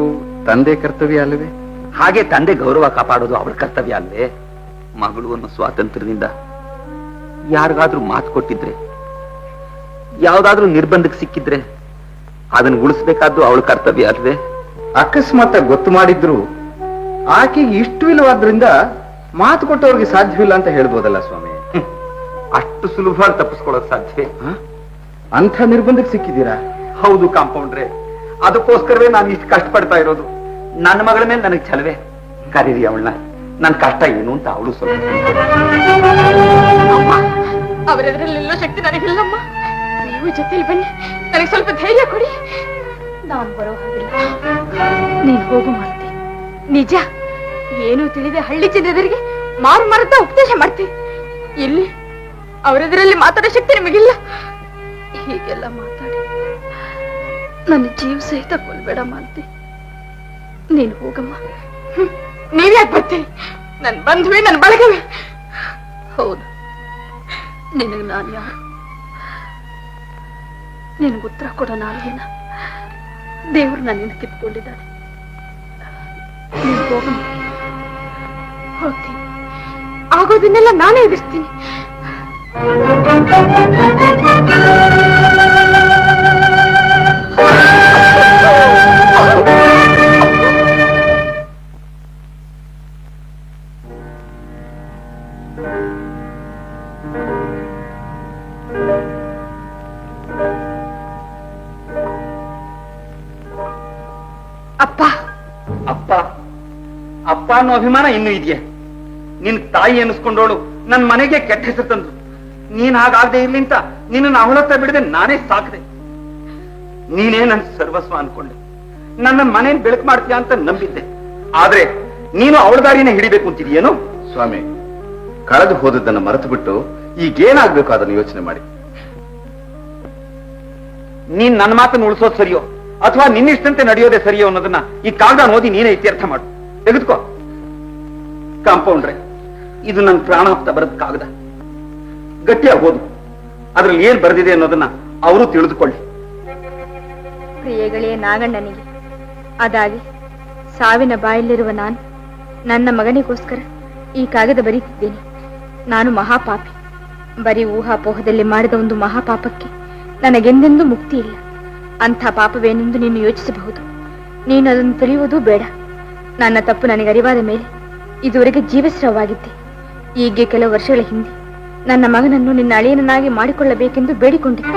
ತಂದೆ ಕರ್ತವ್ಯ ಅಲ್ಲವೇ? ಹಾಗೆ ತಂದೆ ಗೌರವ ಕಾಪಾಡೋದು ಅವಳ ಕರ್ತವ್ಯ ಅಲ್ಲವೇ? ಮಗಳು ಅನ್ನೋ ಸ್ವಾತಂತ್ರ್ಯದಿಂದ ಯಾರಿಗಾದ್ರೂ ಮಾತು ಕೊಟ್ಟಿದ್ರೆ, ಯಾವ್ದಾದ್ರೂ ನಿರ್ಬಂಧಕ್ಕೆ ಸಿಕ್ಕಿದ್ರೆ ಅದನ್ನು ಉಳಿಸ್ಬೇಕಾದ್ದು ಅವಳ ಕರ್ತವ್ಯ ಅಲ್ವೇ? ಅಕಸ್ಮಾತ್ ಗೊತ್ತು ಮಾಡಿದ್ರು ಆಕೆಗೆ ಇಷ್ಟವಿಲ್ಲವಾದ್ರಿಂದ ಮಾತು ಕೊಟ್ಟವ್ರಿಗೆ ಸಾಧ್ಯವಿಲ್ಲ ಅಂತ ಹೇಳ್ಬೋದಲ್ಲ ಸ್ವಾಮಿ. ಅಷ್ಟು ಸುಲಭವಾಗಿ ತಪ್ಪಿಸ್ಕೊಳ್ಳೋಕ್ ಸಾಧ್ಯವೇ? ಅಂಥ ನಿರ್ಬಂಧಕ್ಕೆ ಸಿಕ್ಕಿದ್ದೀರಾ? ಹೌದು ಕಾಂಪೌಂಡ್ರೆ, ಅದಕ್ಕೋಸ್ಕರವೇ ನಾನು ಇಷ್ಟು ಕಷ್ಟಪಡ್ತಾ ಇರೋದು. ನನ್ನ ಮಗಳ ಮೇಲೆ ನನಗೆ ಛಲವೇ. ಕರೀರಿ ಅವಳನ್ನ, ನನ್ನ ಕಷ್ಟ ಏನು ಅಂತ ಅವಳು ಸ್ವಲ್ಪ ಅವರೆದರಲ್ಲೆಲ್ಲೋ ಶಕ್ತಿ ನನಗಿಲ್ಲಮ್ಮ. ನೀವು ಜೊತೆಲಿ ಬನ್ನಿ, ನನಗೆ ಸ್ವಲ್ಪ ಧೈರ್ಯ ಕೊಡಿ. ನಾನು ಬರೋ ಹಾಗಿಲ್ಲ, ನೀನ್ ಹೋಗು ಮಾಡ್ತಿ. ನಿಜ, ಏನು ತಿಳಿದೆ ಹಳ್ಳಿ ಜನರಿಗೆ ಮಾರು ಮಾರುತ್ತಾ ಉಪದೇಶ ಮಾಡ್ತೀನಿ. ಇಲ್ಲಿ ಅವರೆದರಲ್ಲಿ ಮಾತಾಡೋ ಶಕ್ತಿ ನಿಮಗಿಲ್ಲ. ಹೀಗೆಲ್ಲ ಮಾತಾಡಿ ನನ್ನ ಜೀವ ಸಹಿತ ಕೊಲ್ಬೇಡ ಮಾಡ್ತಿ. ನೀನು ಹೋಗಮ್ಮ. ನೀವ್ಯಾಕೆ ಬರ್ತೀರಿ? ನನ್ ಬಂಧುವೆ, ನನ್ನ ಬಳಗವೇ. ಹೌದು, ನಿನಗೆ ನಾನು ಯಾರು? ನಿನಗೆ ಉತ್ತರ ಕೊಡೋ ನಾಲ್ಗೇನ ದೇವ್ರು ನನ್ನಿಂದ ಕಿತ್ಕೊಂಡಿದ್ದಾನೆ. ನೀನು ಹೋಗಮ್ಮ. ಹೋಗ್ತೀನಿ, ಆಗೋದನ್ನೆಲ್ಲ ನಾನೇ ಎದುರಿಸ್ತೀನಿ. ಅಪ್ಪ ಅಪ್ಪ ಅಪ್ಪ ಅನ್ನೋ ಅಭಿಮಾನ ಇನ್ನೂ ಇದೆಯಾ? ನಿನ್ ತಾಯಿ ಎನಿಸ್ಕೊಂಡೋಳು ನನ್ ಮನೆಗೆ ಕೆಟ್ಟ ಹೆಸರು ತಂದು, ನೀನ್ ಹಾಗಾಗದೆ ಇರ್ಲಿ ಅಂತ ನಿನ್ನ ಅವಳತ್ತ ಬಿಡದೆ ನಾನೇ ಸಾಕದೆ. ನೀನೇ ನನ್ ಸರ್ವಸ್ವ ಅನ್ಕೊಂಡೆ, ನನ್ನ ಮನೇನ್ ಬೆಳಕು ಮಾಡ್ತೀಯ ಅಂತ ನಂಬಿದ್ದೆ. ಆದ್ರೆ ನೀನು ಅವಳ ದಾರಿನೇ ಹಿಡಿಬೇಕು ಅಂತಿದೀಯೇನು? ಸ್ವಾಮಿ, ಕಳೆದು ಹೋದದ್ದನ್ನು ಮರೆತು ಬಿಟ್ಟು ಈಗೇನಾಗ್ಬೇಕು ಅದನ್ನು ಯೋಚನೆ ಮಾಡಿ. ನೀನ್ ನನ್ನ ಮಾತನ್ನು ಉಳಿಸೋದು ಸರಿಯೋ ಅಥವಾ ನಿನ್ನಿಷ್ಟಂತೆ ನಡೆಯೋದೇ ಸರಿಯೋ ಅನ್ನೋದನ್ನ ಈ ಕಾಗದ ಓದಿ ನೀನೇ ಇತ್ಯರ್ಥ ಮಾಡು. ತೆಗೆದುಕೋ. ಕಾಂಪೌಂಡ್ರೆ, ಇದು ನನ್ನ ಪ್ರಾಣಾಪ್ತ ಬರದ ಕಾಗದ. ಗಟ್ಟಿಯಾಗಿ ಓದು. ಅದ್ರಲ್ಲಿ ಏನ್ ಬರೆದಿದೆ ಅನ್ನೋದನ್ನ ಅವರು ತಿಳಿದುಕೊಳ್ಳಿ. ಪ್ರಿಯಗಳೇ ನಾಗಣ್ಣನಿಗೆ ಅದಾಗಿ ಸಾವಿನ ಬಾಯಲ್ಲಿರುವ ನಾನು ನನ್ನ ಮಗನಿಗೋಸ್ಕರ ಈ ಕಾಗದ ಬರೀತಿದ್ದೇನೆ. ನಾನು ಮಹಾಪಾಪಿ. ಬರೀ ಊಹಾಪೋಹದಲ್ಲಿ ಮಾಡಿದ ಒಂದು ಮಹಾಪಾಪಕ್ಕೆ ನನಗೆಂದೆಂದೂ ಮುಕ್ತಿ ಇಲ್ಲ. ಅಂಥ ಪಾಪವೇನೆಂದು ನೀನು ಯೋಚಿಸಬಹುದು. ನೀನು ಅದನ್ನು ತಿಳಿಯುವುದೂ ಬೇಡ. ನನ್ನ ತಪ್ಪು ನನಗೆ ಅರಿವಾದ ಮೇಲೆ ಇದುವರೆಗೆ ಜೀವಸ್ರವಾಗಿದ್ದೆ. ಹೀಗೆ ಕೆಲವು ವರ್ಷಗಳ ಹಿಂದೆ ನನ್ನ ಮಗನನ್ನು ನಿನ್ನ ಅಳಿಯನನ್ನಾಗಿ ಮಾಡಿಕೊಳ್ಳಬೇಕೆಂದು ಬೇಡಿಕೊಂಡಿದ್ದೆ.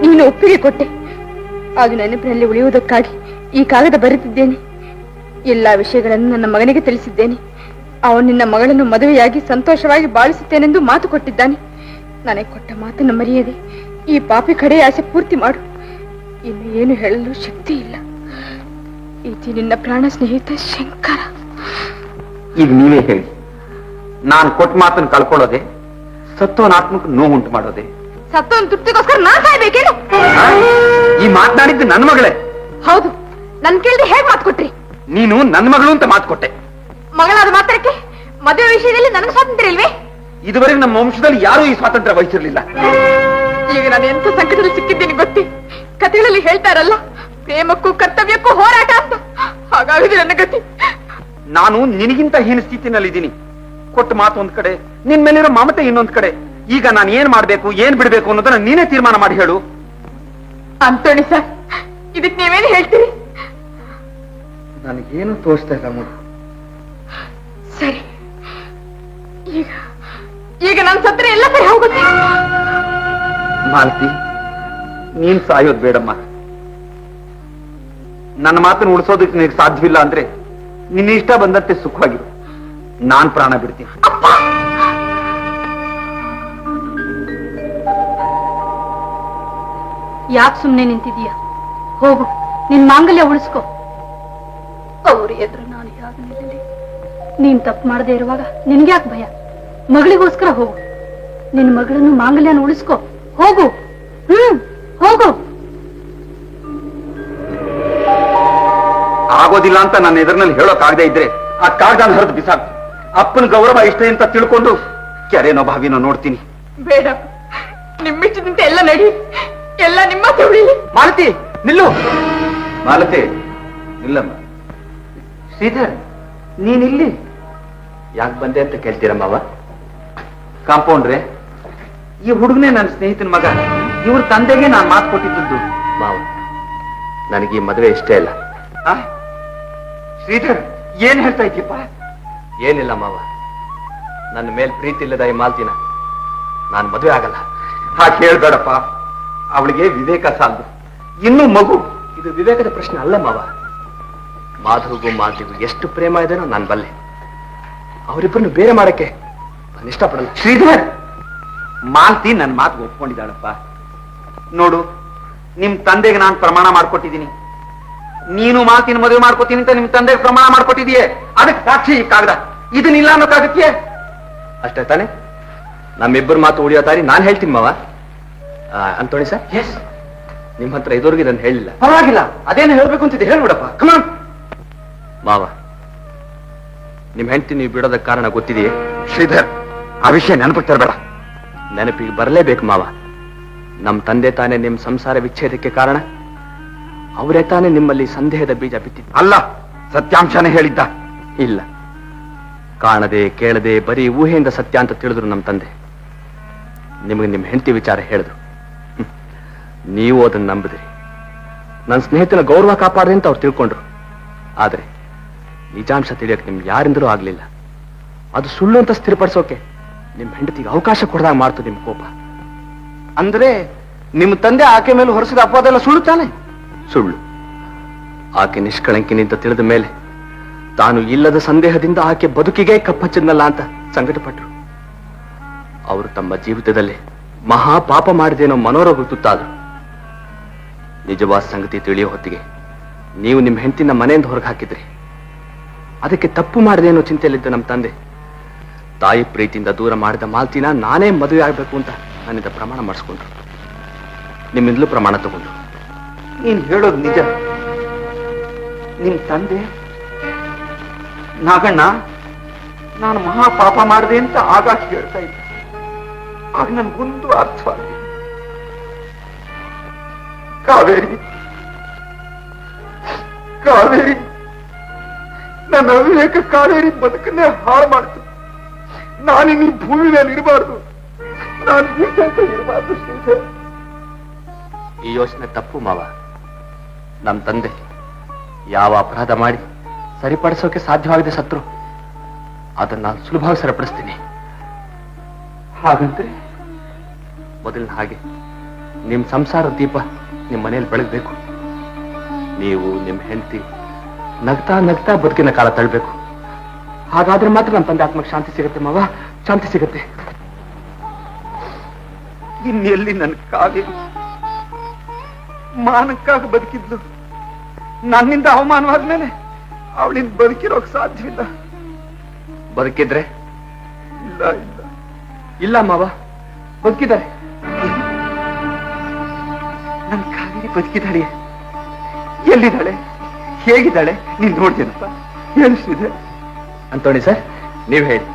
ನೀನು ಒಪ್ಪಿಗೆ ಕೊಟ್ಟೆ. ಅದು ನೆನಪಿನಲ್ಲಿ ಉಳಿಯುವುದಕ್ಕಾಗಿ ಈ ಕಾಗದ ಬರೆದಿದ್ದೇನೆ. ಎಲ್ಲಾ ವಿಷಯಗಳನ್ನು ನನ್ನ ಮಗನಿಗೆ ತಿಳಿಸಿದ್ದೇನೆ. ಅವನು ನಿನ್ನ ಮಗಳನ್ನು ಮದುವೆಯಾಗಿ ಸಂತೋಷವಾಗಿ ಬಾಳಿಸುತ್ತೇನೆಂದು ಮಾತು ಕೊಟ್ಟಿದ್ದಾನೆ. ನನಗೆ ಕೊಟ್ಟ ಮಾತನ್ನು ಮರೆಯದೆ ಈ ಪಾಪಿ ಕಡೆ ಆಸೆ ಪೂರ್ತಿ ಮಾಡು. ಇನ್ನು ಏನು ಹೇಳಲು ಶಕ್ತಿ ಇಲ್ಲ. ಈತಿ ನಿನ್ನ ಪ್ರಾಣ ಸ್ನೇಹಿತ ಶಂಕರ. ಈಗ ನೀವೇ ಹೇಳಿ, ನಾನು ಕೊಟ್ಟ ಮಾತನ್ನು ಕಳ್ಕೊಳ್ಳೋದೆ, ಸತ್ವನಾತ್ಮಕ ನೋವುಂಟು ಮಾಡೋದೆ? ಸತ್ತೊಂದು ತೃಪ್ತಿಗೋಸ್ಕರ ನಾ ಸಾಯ್ಬೇಕೇನು? ಈ ಮಾತನಾಡಿದ್ದು ನನ್ನ ಮಗಳೇ. ಹೌದು, ನನ್ ಕೇಳಿದ್ರೆ ಹೇಗ್ ಮಾತು ಕೊಟ್ರಿ? ನೀನು ನನ್ನ ಮಗಳು ಅಂತ ಮಾತು ಕೊಟ್ಟೆ. ಮಗಳಾದ ಮಾತ್ರಕ್ಕೆ ಮದುವೆ ವಿಷಯದಲ್ಲಿ ನನಗೆ ಸ್ವಾತಂತ್ರ್ಯ ಇಲ್ವೇ? ಇದುವರೆಗೆ ನಮ್ಮ ವಂಶದಲ್ಲಿ ಯಾರೂ ಈ ಸ್ವಾತಂತ್ರ್ಯ ವಹಿಸಿರ್ಲಿಲ್ಲ. ಈಗ ನಾನು ಎಂತ ಸಂಕಟದಲ್ಲಿ ಸಿಕ್ಕಿದ್ದೀನಿ ಗೊತ್ತೇ? ಕಥೆಗಳಲ್ಲಿ ಹೇಳ್ತಾರಲ್ಲ, ಪ್ರೇಮಕ್ಕೂ ಕರ್ತವ್ಯಕ್ಕೂ ಹೋರಾಟ ಅಂತ. ಹಾಗಾಗಿದೆ ನನ್ನ ಗತಿ. ನಾನು ನಿನಗಿಂತ ಹೀನ ಸ್ಥಿತಿನಲ್ಲಿದ್ದೀನಿ. ಕೊಟ್ಟ ಮಾತು ಒಂದ್ ಕಡೆ, ನಿನ್ ಮೇಲಿರೋ ಮಮತೆ ಇನ್ನೊಂದ್ ಕಡೆ. ಈಗ ನಾನು ಏನ್ ಮಾಡ್ಬೇಕು, ಏನ್ ಬಿಡ್ಬೇಕು ಅನ್ನೋದನ್ನ ನೀನೇ ತೀರ್ಮಾನ ಮಾಡಿ ಹೇಳು. ಅಂತೋಣಿ ಸರ್, ಇದಕ್ ನೀವೇನು ಹೇಳ್ತೀರಿ? ನನಗೇನು ತೋರಿಸ್ತಾ ಇಲ್ಲ ಮೂರು. ಸರಿ, ಈಗ ನಾನು ಸತ್ತರೆ ಎಲ್ಲ ಸರಿ ಹೋಗುತ್ತೆ. ಮಾಲತಿ, ನೀನ್ ಸಾಯೋದ್ ಬೇಡಮ್ಮ. ನನ್ನ ಮಾತನ್ನು ಉಳಿಸೋದಕ್ಕೆ ನಿನಗೆ ಸಾಧ್ಯವಿಲ್ಲ ಅಂದ್ರೆ ನಿನ್ನ ಇಷ್ಟ ಬಂದಂತೆ ಸುಖವಾಗಿರು. ನಾನ್ ಪ್ರಾಣ ಬಿಡ್ತೀನಿ. ಯಾಕೆ ಸುಮ್ಮನೆ ನಿಂತಿದೀಯ? ಹೋಗು, ನಿನ್ ಮಾಂಗಲ್ಯ ಉಳಿಸ್ಕೊ. ಅವ್ರ ಎದುರು ನಾನು ಯಾಕೆ ನಿಲ್ಲಲಿ? ನೀನ್ ತಪ್ಪು ಮಾಡದೆ ಇರುವಾಗ ನಿನ್ಗ್ಯಾಕೆ ಭಯ? ಮಗಳಿಗೋಸ್ಕರ ಹೋಗು. ನಿನ್ ಮಗಳನ್ನು ಮಾಂಗಲ್ಯನ ಉಳಿಸ್ಕೊ. ಹೋಗು, ಹೋಗು. ಆಗೋದಿಲ್ಲ ಅಂತ ನನ್ನ ಎದುರಿನಲ್ಲಿ ಹೇಳೋಕಾಗದೆ ಇದ್ರೆ ಆ ಕಾಗದ ಹರಿದು ಬಿಸಾಕು. ಅಪ್ಪನ ಗೌರವ ಇಷ್ಟ ಅಂತ ತಿಳ್ಕೊಂಡು ಕೆರೆನೋ ಬಾವಿನೋ ನೋಡ್ತೀನಿ. ಬೇಡ, ನಿಮ್ಮಿಷ್ಟದಂತೆ ಎಲ್ಲ ನಡಿ. ಎಲ್ಲ ನಿಮ್ಮ ಉಳಿಲಿ. ಮಾಲತಿ, ನಿಲ್ಲು. ಮಾಲತಿ, ಇಲ್ಲಮ್ಮ. ಶ್ರೀಧರ್, ನೀನಿಲ್ಲಿ ಯಾಕೆ ಬಂದೆ ಅಂತ ಕೇಳ್ತೀರಮ್ಮವ? ಕಾಂಪೌಂಡ್ರೆ, ಈ ಹುಡುಗನೇ ನನ್ನ ಸ್ನೇಹಿತನ ಮಗ. ಇವ್ರ ತಂದೆಗೆ ನಾನು ಮಾತು ಕೊಟ್ಟಿದ್ದು. ಮಾವ, ನನಗೆ ಈ ಮದುವೆ ಇಷ್ಟ ಇಲ್ಲ. ಶ್ರೀಧರ್, ಏನ್ ಹೇಳ್ತಾ ಇದ್ದೀಪ್ಪ? ಏನಿಲ್ಲ ಮಾವ, ನನ್ನ ಮೇಲ್ ಪ್ರೀತಿ ಇಲ್ಲದ ಈ ಮಾಲ್ತಿನ ನಾನು ಮದುವೆ ಆಗಲ್ಲ. ಹಾಗೆ ಹೇಳ್ಬೇಡಪ್ಪ. ಅವಳಿಗೆ ವಿವೇಕ ಸಾಲದು, ಇನ್ನೂ ಮಗು. ಇದು ವಿವೇಕದ ಪ್ರಶ್ನೆ ಅಲ್ಲ ಮಾವ. ಮಾಧವ್ಗೂ ಮಾಧವಿಗೂ ಎಷ್ಟು ಪ್ರೇಮ ಇದೆನೋ ನಾನು ಬಲ್ಲೆ. ಅವರಿಬ್ಬರನ್ನು ಬೇರೆ ಮಾಡಕ್ಕೆ ನಾನು ಇಷ್ಟಪಡಲ್ಲ. ಶ್ರೀಧರ್, ಮಾಲ್ತಿ ನನ್ನ ಮಾತು ಒಪ್ಕೊಂಡಿದ್ದಾಳಪ್ಪ. ನೋಡು, ನಿಮ್ ತಂದೆಗೆ ನಾನು ಪ್ರಮಾಣ ಮಾಡ್ಕೊಟ್ಟಿದ್ದೀನಿ. ನೀನು ಮಾಲ್ತಿನ ಮದುವೆ ಮಾಡ್ಕೊತೀನಿ ಅಂತ ನಿಮ್ ತಂದೆಗೆ ಪ್ರಮಾಣ ಮಾಡ್ಕೊಟ್ಟಿದೀಯೇ, ಅದಕ್ಕೆ ಸಾಕ್ಷಿ ಈ ಕಾಗದ. ಇದನ್ನಿಲ್ಲ ಅನ್ನೋಕ್ಕಾಗತ್ತೆ ಅಷ್ಟೇ ತಾನೆ? ನಮ್ಮಿಬ್ಬರು ಮಾತು ಉಳಿಯೋ ತಾರಿ ನಾನು ಹೇಳ್ತೀನಿ ಮಾವ. ಅಂತೋಣಿ ಸರ್, ಎಸ್, ನಿಮ್ ಹತ್ರ ಇದುವರೆಗೆ ನಾನು ಹೇಳಿಲ್ಲ. ಪರವಾಗಿಲ್ಲ, ಅದೇನು ಹೇಳ್ಬೇಕು ಅಂತಿದೆ ಹೇಳ್ಬಿಡಪ್ಪ. ಕಮಾನ್ ಮಾವ, ನಿಮ್ ಹೆಂಡತಿ ನೀವು ಬಿಡೋದಕ್ಕೆ ಕಾರಣ ಗೊತ್ತಿದೆಯೇ? ಶ್ರೀಧರ್, ಆ ವಿಷಯ ನೆನಪಿಗೆ ತರಬೇಡ. ನೆನಪಿಗೆ ಬರಲೇಬೇಕು ಮಾವ. ನಮ್ ತಂದೆ ತಾನೇ ನಿಮ್ ಸಂಸಾರ ವಿಚ್ಛೇದಕ್ಕೆ ಕಾರಣ. ಅವರೇ ತಾನೇ ನಿಮ್ಮಲ್ಲಿ ಸಂದೇಹದ ಬೀಜ ಬಿತ್ತಿದ್ದು. ಅಲ್ಲ, ಸತ್ಯಾಂಶನೇ ಹೇಳಿದ್ದ. ಇಲ್ಲ, ಕಾಣದೆ ಕೇಳದೆ ಬರೀ ಊಹೆಯಿಂದ ಸತ್ಯ ಅಂತ ತಿಳಿದ್ರು ನಮ್ ತಂದೆ. ನಿಮಗೆ ನಿಮ್ ಹೆಂಡತಿ ವಿಚಾರ ಹೇಳಿದ್ರು, ನೀವು ಅದನ್ನ ನಂಬಿದ್ರಿ. ನನ್ನ ಸ್ನೇಹಿತನ ಗೌರವ ಕಾಪಾಡದೆ ಅಂತ ಅವ್ರು ತಿಳ್ಕೊಂಡ್ರು. ಆದ್ರೆ ನಿಜಾಂಶ ತಿಳಿಯೋಕೆ ನಿಮ್ಗೆ ಯಾರಿಂದಲೂ ಆಗ್ಲಿಲ್ಲ. ಅದು ಸುಳ್ಳು ಅಂತ ಸ್ಥಿರಪಡಿಸೋಕೆ ನಿಮ್ ಹೆಂಡತಿಗೆ ಅವಕಾಶ ಕೊಡದಾಗ ಮಾಡ್ತು ನಿಮ್ ಕೋಪ. ಅಂದ್ರೆ ನಿಮ್ಮ ತಂದೆ ಆಕೆ ಮೇಲೆ ಹೊರಸಿದ ಅಪವಾದ ಸುಳ್ಳು ತಾನೆ? ಸುಳ್ಳು. ಆಕೆ ನಿಷ್ಕಳಂಕಿನಿಂದ ತಿಳಿದ ಮೇಲೆ ತಾನು ಇಲ್ಲದ ಸಂದೇಹದಿಂದ ಆಕೆ ಬದುಕಿಗೆ ಕಪ್ಪಚ್ಚಿದ್ನಲ್ಲ ಅಂತ ಸಂಕಟಪಟ್ಟರು. ಅವರು ತಮ್ಮ ಜೀವಿತದಲ್ಲಿ ಮಹಾ ಪಾಪ ಮಾಡಿದೇನೋ ಮನೋರೋಗ ತುತ್ತಾದ್ರು. ನಿಜವಾದ ಸಂಗತಿ ತಿಳಿಯೋ ಹೊತ್ತಿಗೆ ನೀವು ನಿಮ್ಮ ಹೆಂಡತಿನ ಮನೆಯಿಂದ ಹೊರಗೆ ಹಾಕಿದ್ರಿ. ಅದಕ್ಕೆ ತಪ್ಪು ಮಾಡಿದೇನೋ ಚಿಂತೆಯಲ್ಲಿದ್ದ ನಮ್ಮ ತಂದೆ ತಾಯಿ ಪ್ರೀತಿಯಿಂದ ದೂರ ಮಾಡಿದ ಮಾಲ್ತಿನ ನಾನೇ ಮದುವೆ ಆಗ್ಬೇಕು ಅಂತ ನನ್ನಿಂದ ಪ್ರಮಾಣ ಮಾಡಿಸ್ಕೊಂಡ್ರು. ನಿಮ್ಮಿಂದಲೂ ಪ್ರಮಾಣ ತಗೊಂಡ್ರು. ನೀನ್ ಹೇಳೋದು ನಿಜ. ನಿಮ್ ತಂದೆ ನಾಗಣ್ಣ ನಾನು ಮಹಾ ಪಾಪ ಮಾಡಿದೆ ಅಂತ ಆಗಾಗ ಹೇಳ್ತಾ ಇದ್ದೆ. ಆಗ ನನ್ಗೊಂದು ಅರ್ಥವಾಗಿದೆ. ಕಾವೇರಿ ಕಾವೇರಿ ನನ್ನ ಅವಿವೇಕ ಕಾವೇರಿ ಬದುಕನ್ನೇ ಹಾಳು ಮಾಡ್ತು. ನಾನಿನ್ನು ಈ ಭೂಮಿ ಮೇಲೆ ಇರಬಾರ್ದು. ನಾನು ಇರಬಾರ್ದು. ಈ ಯೋಚನೆ ತಪ್ಪು ಮಾವ. ನಮ್ ತಂದೆ ಯಾವ ಅಪರಾಧ ಮಾಡಿ ಸರಿಪಡಿಸೋಕೆ ಸಾಧ್ಯವಾಗದೆ ಸತ್ರು ಅದನ್ನ ನಾನು ಸುಲಭವಾಗಿ ಸರಿಪಡಿಸ್ತೀನಿ. ಹಾಗಂದ್ರೆ ಮೊದಲಿನ ಹಾಗೆ ನಿಮ್ ಸಂಸಾರ ದೀಪ ನಿಮ್ ಮನೆಯಲ್ಲಿ ಬೆಳಗ್ಬೇಕು. ನೀವು ನಿಮ್ ಹೆಂಡತಿ ನಗ್ತಾ ನಗ್ತಾ ಬದುಕಿನ ಕಾಲ ತಳ್ಳಬೇಕು. ಹಾಗಾದ್ರೆ ಮಾತ್ರ ನಮ್ಮ ತಂದೆ ಆತ್ಮಕ್ಕೆ ಶಾಂತಿ ಸಿಗುತ್ತೆ ಮಾವ, ಶಾಂತಿ ಸಿಗುತ್ತೆ. ಇನ್ನೆಲ್ಲಿ ನನ್ನ ಕಾವೇರಿ ಮಾನಕ್ಕಾಗಿ ಬದುಕಿದ್ಲು. ನನ್ನಿಂದ ಅವಮಾನವಾದ್ಮೇಲೆ ಅವಳಿಂದ ಬದುಕಿರೋಕ್ ಸಾಧ್ಯವಿಲ್ಲ. ಬದುಕಿದ್ರೆ ಇಲ್ಲ ಇಲ್ಲ ಇಲ್ಲ ಮಾವ, ಬದುಕಿದ್ದಾರೆ. ನನ್ನ ಕಾವೇರಿ ಬದುಕಿದ್ದಾಳೆ. ಎಲ್ಲಿದ್ದಾಳೆ, ಹೇಗಿದ್ದಾಳೆ ನೀನ್ ನೋಡ್ತೇನಪ್ಪ? ಹೇಳಿಸಿದೆ ಅಂತೋಣಿ ಸರ್, ನೀವ್ ಹೇಳಿ.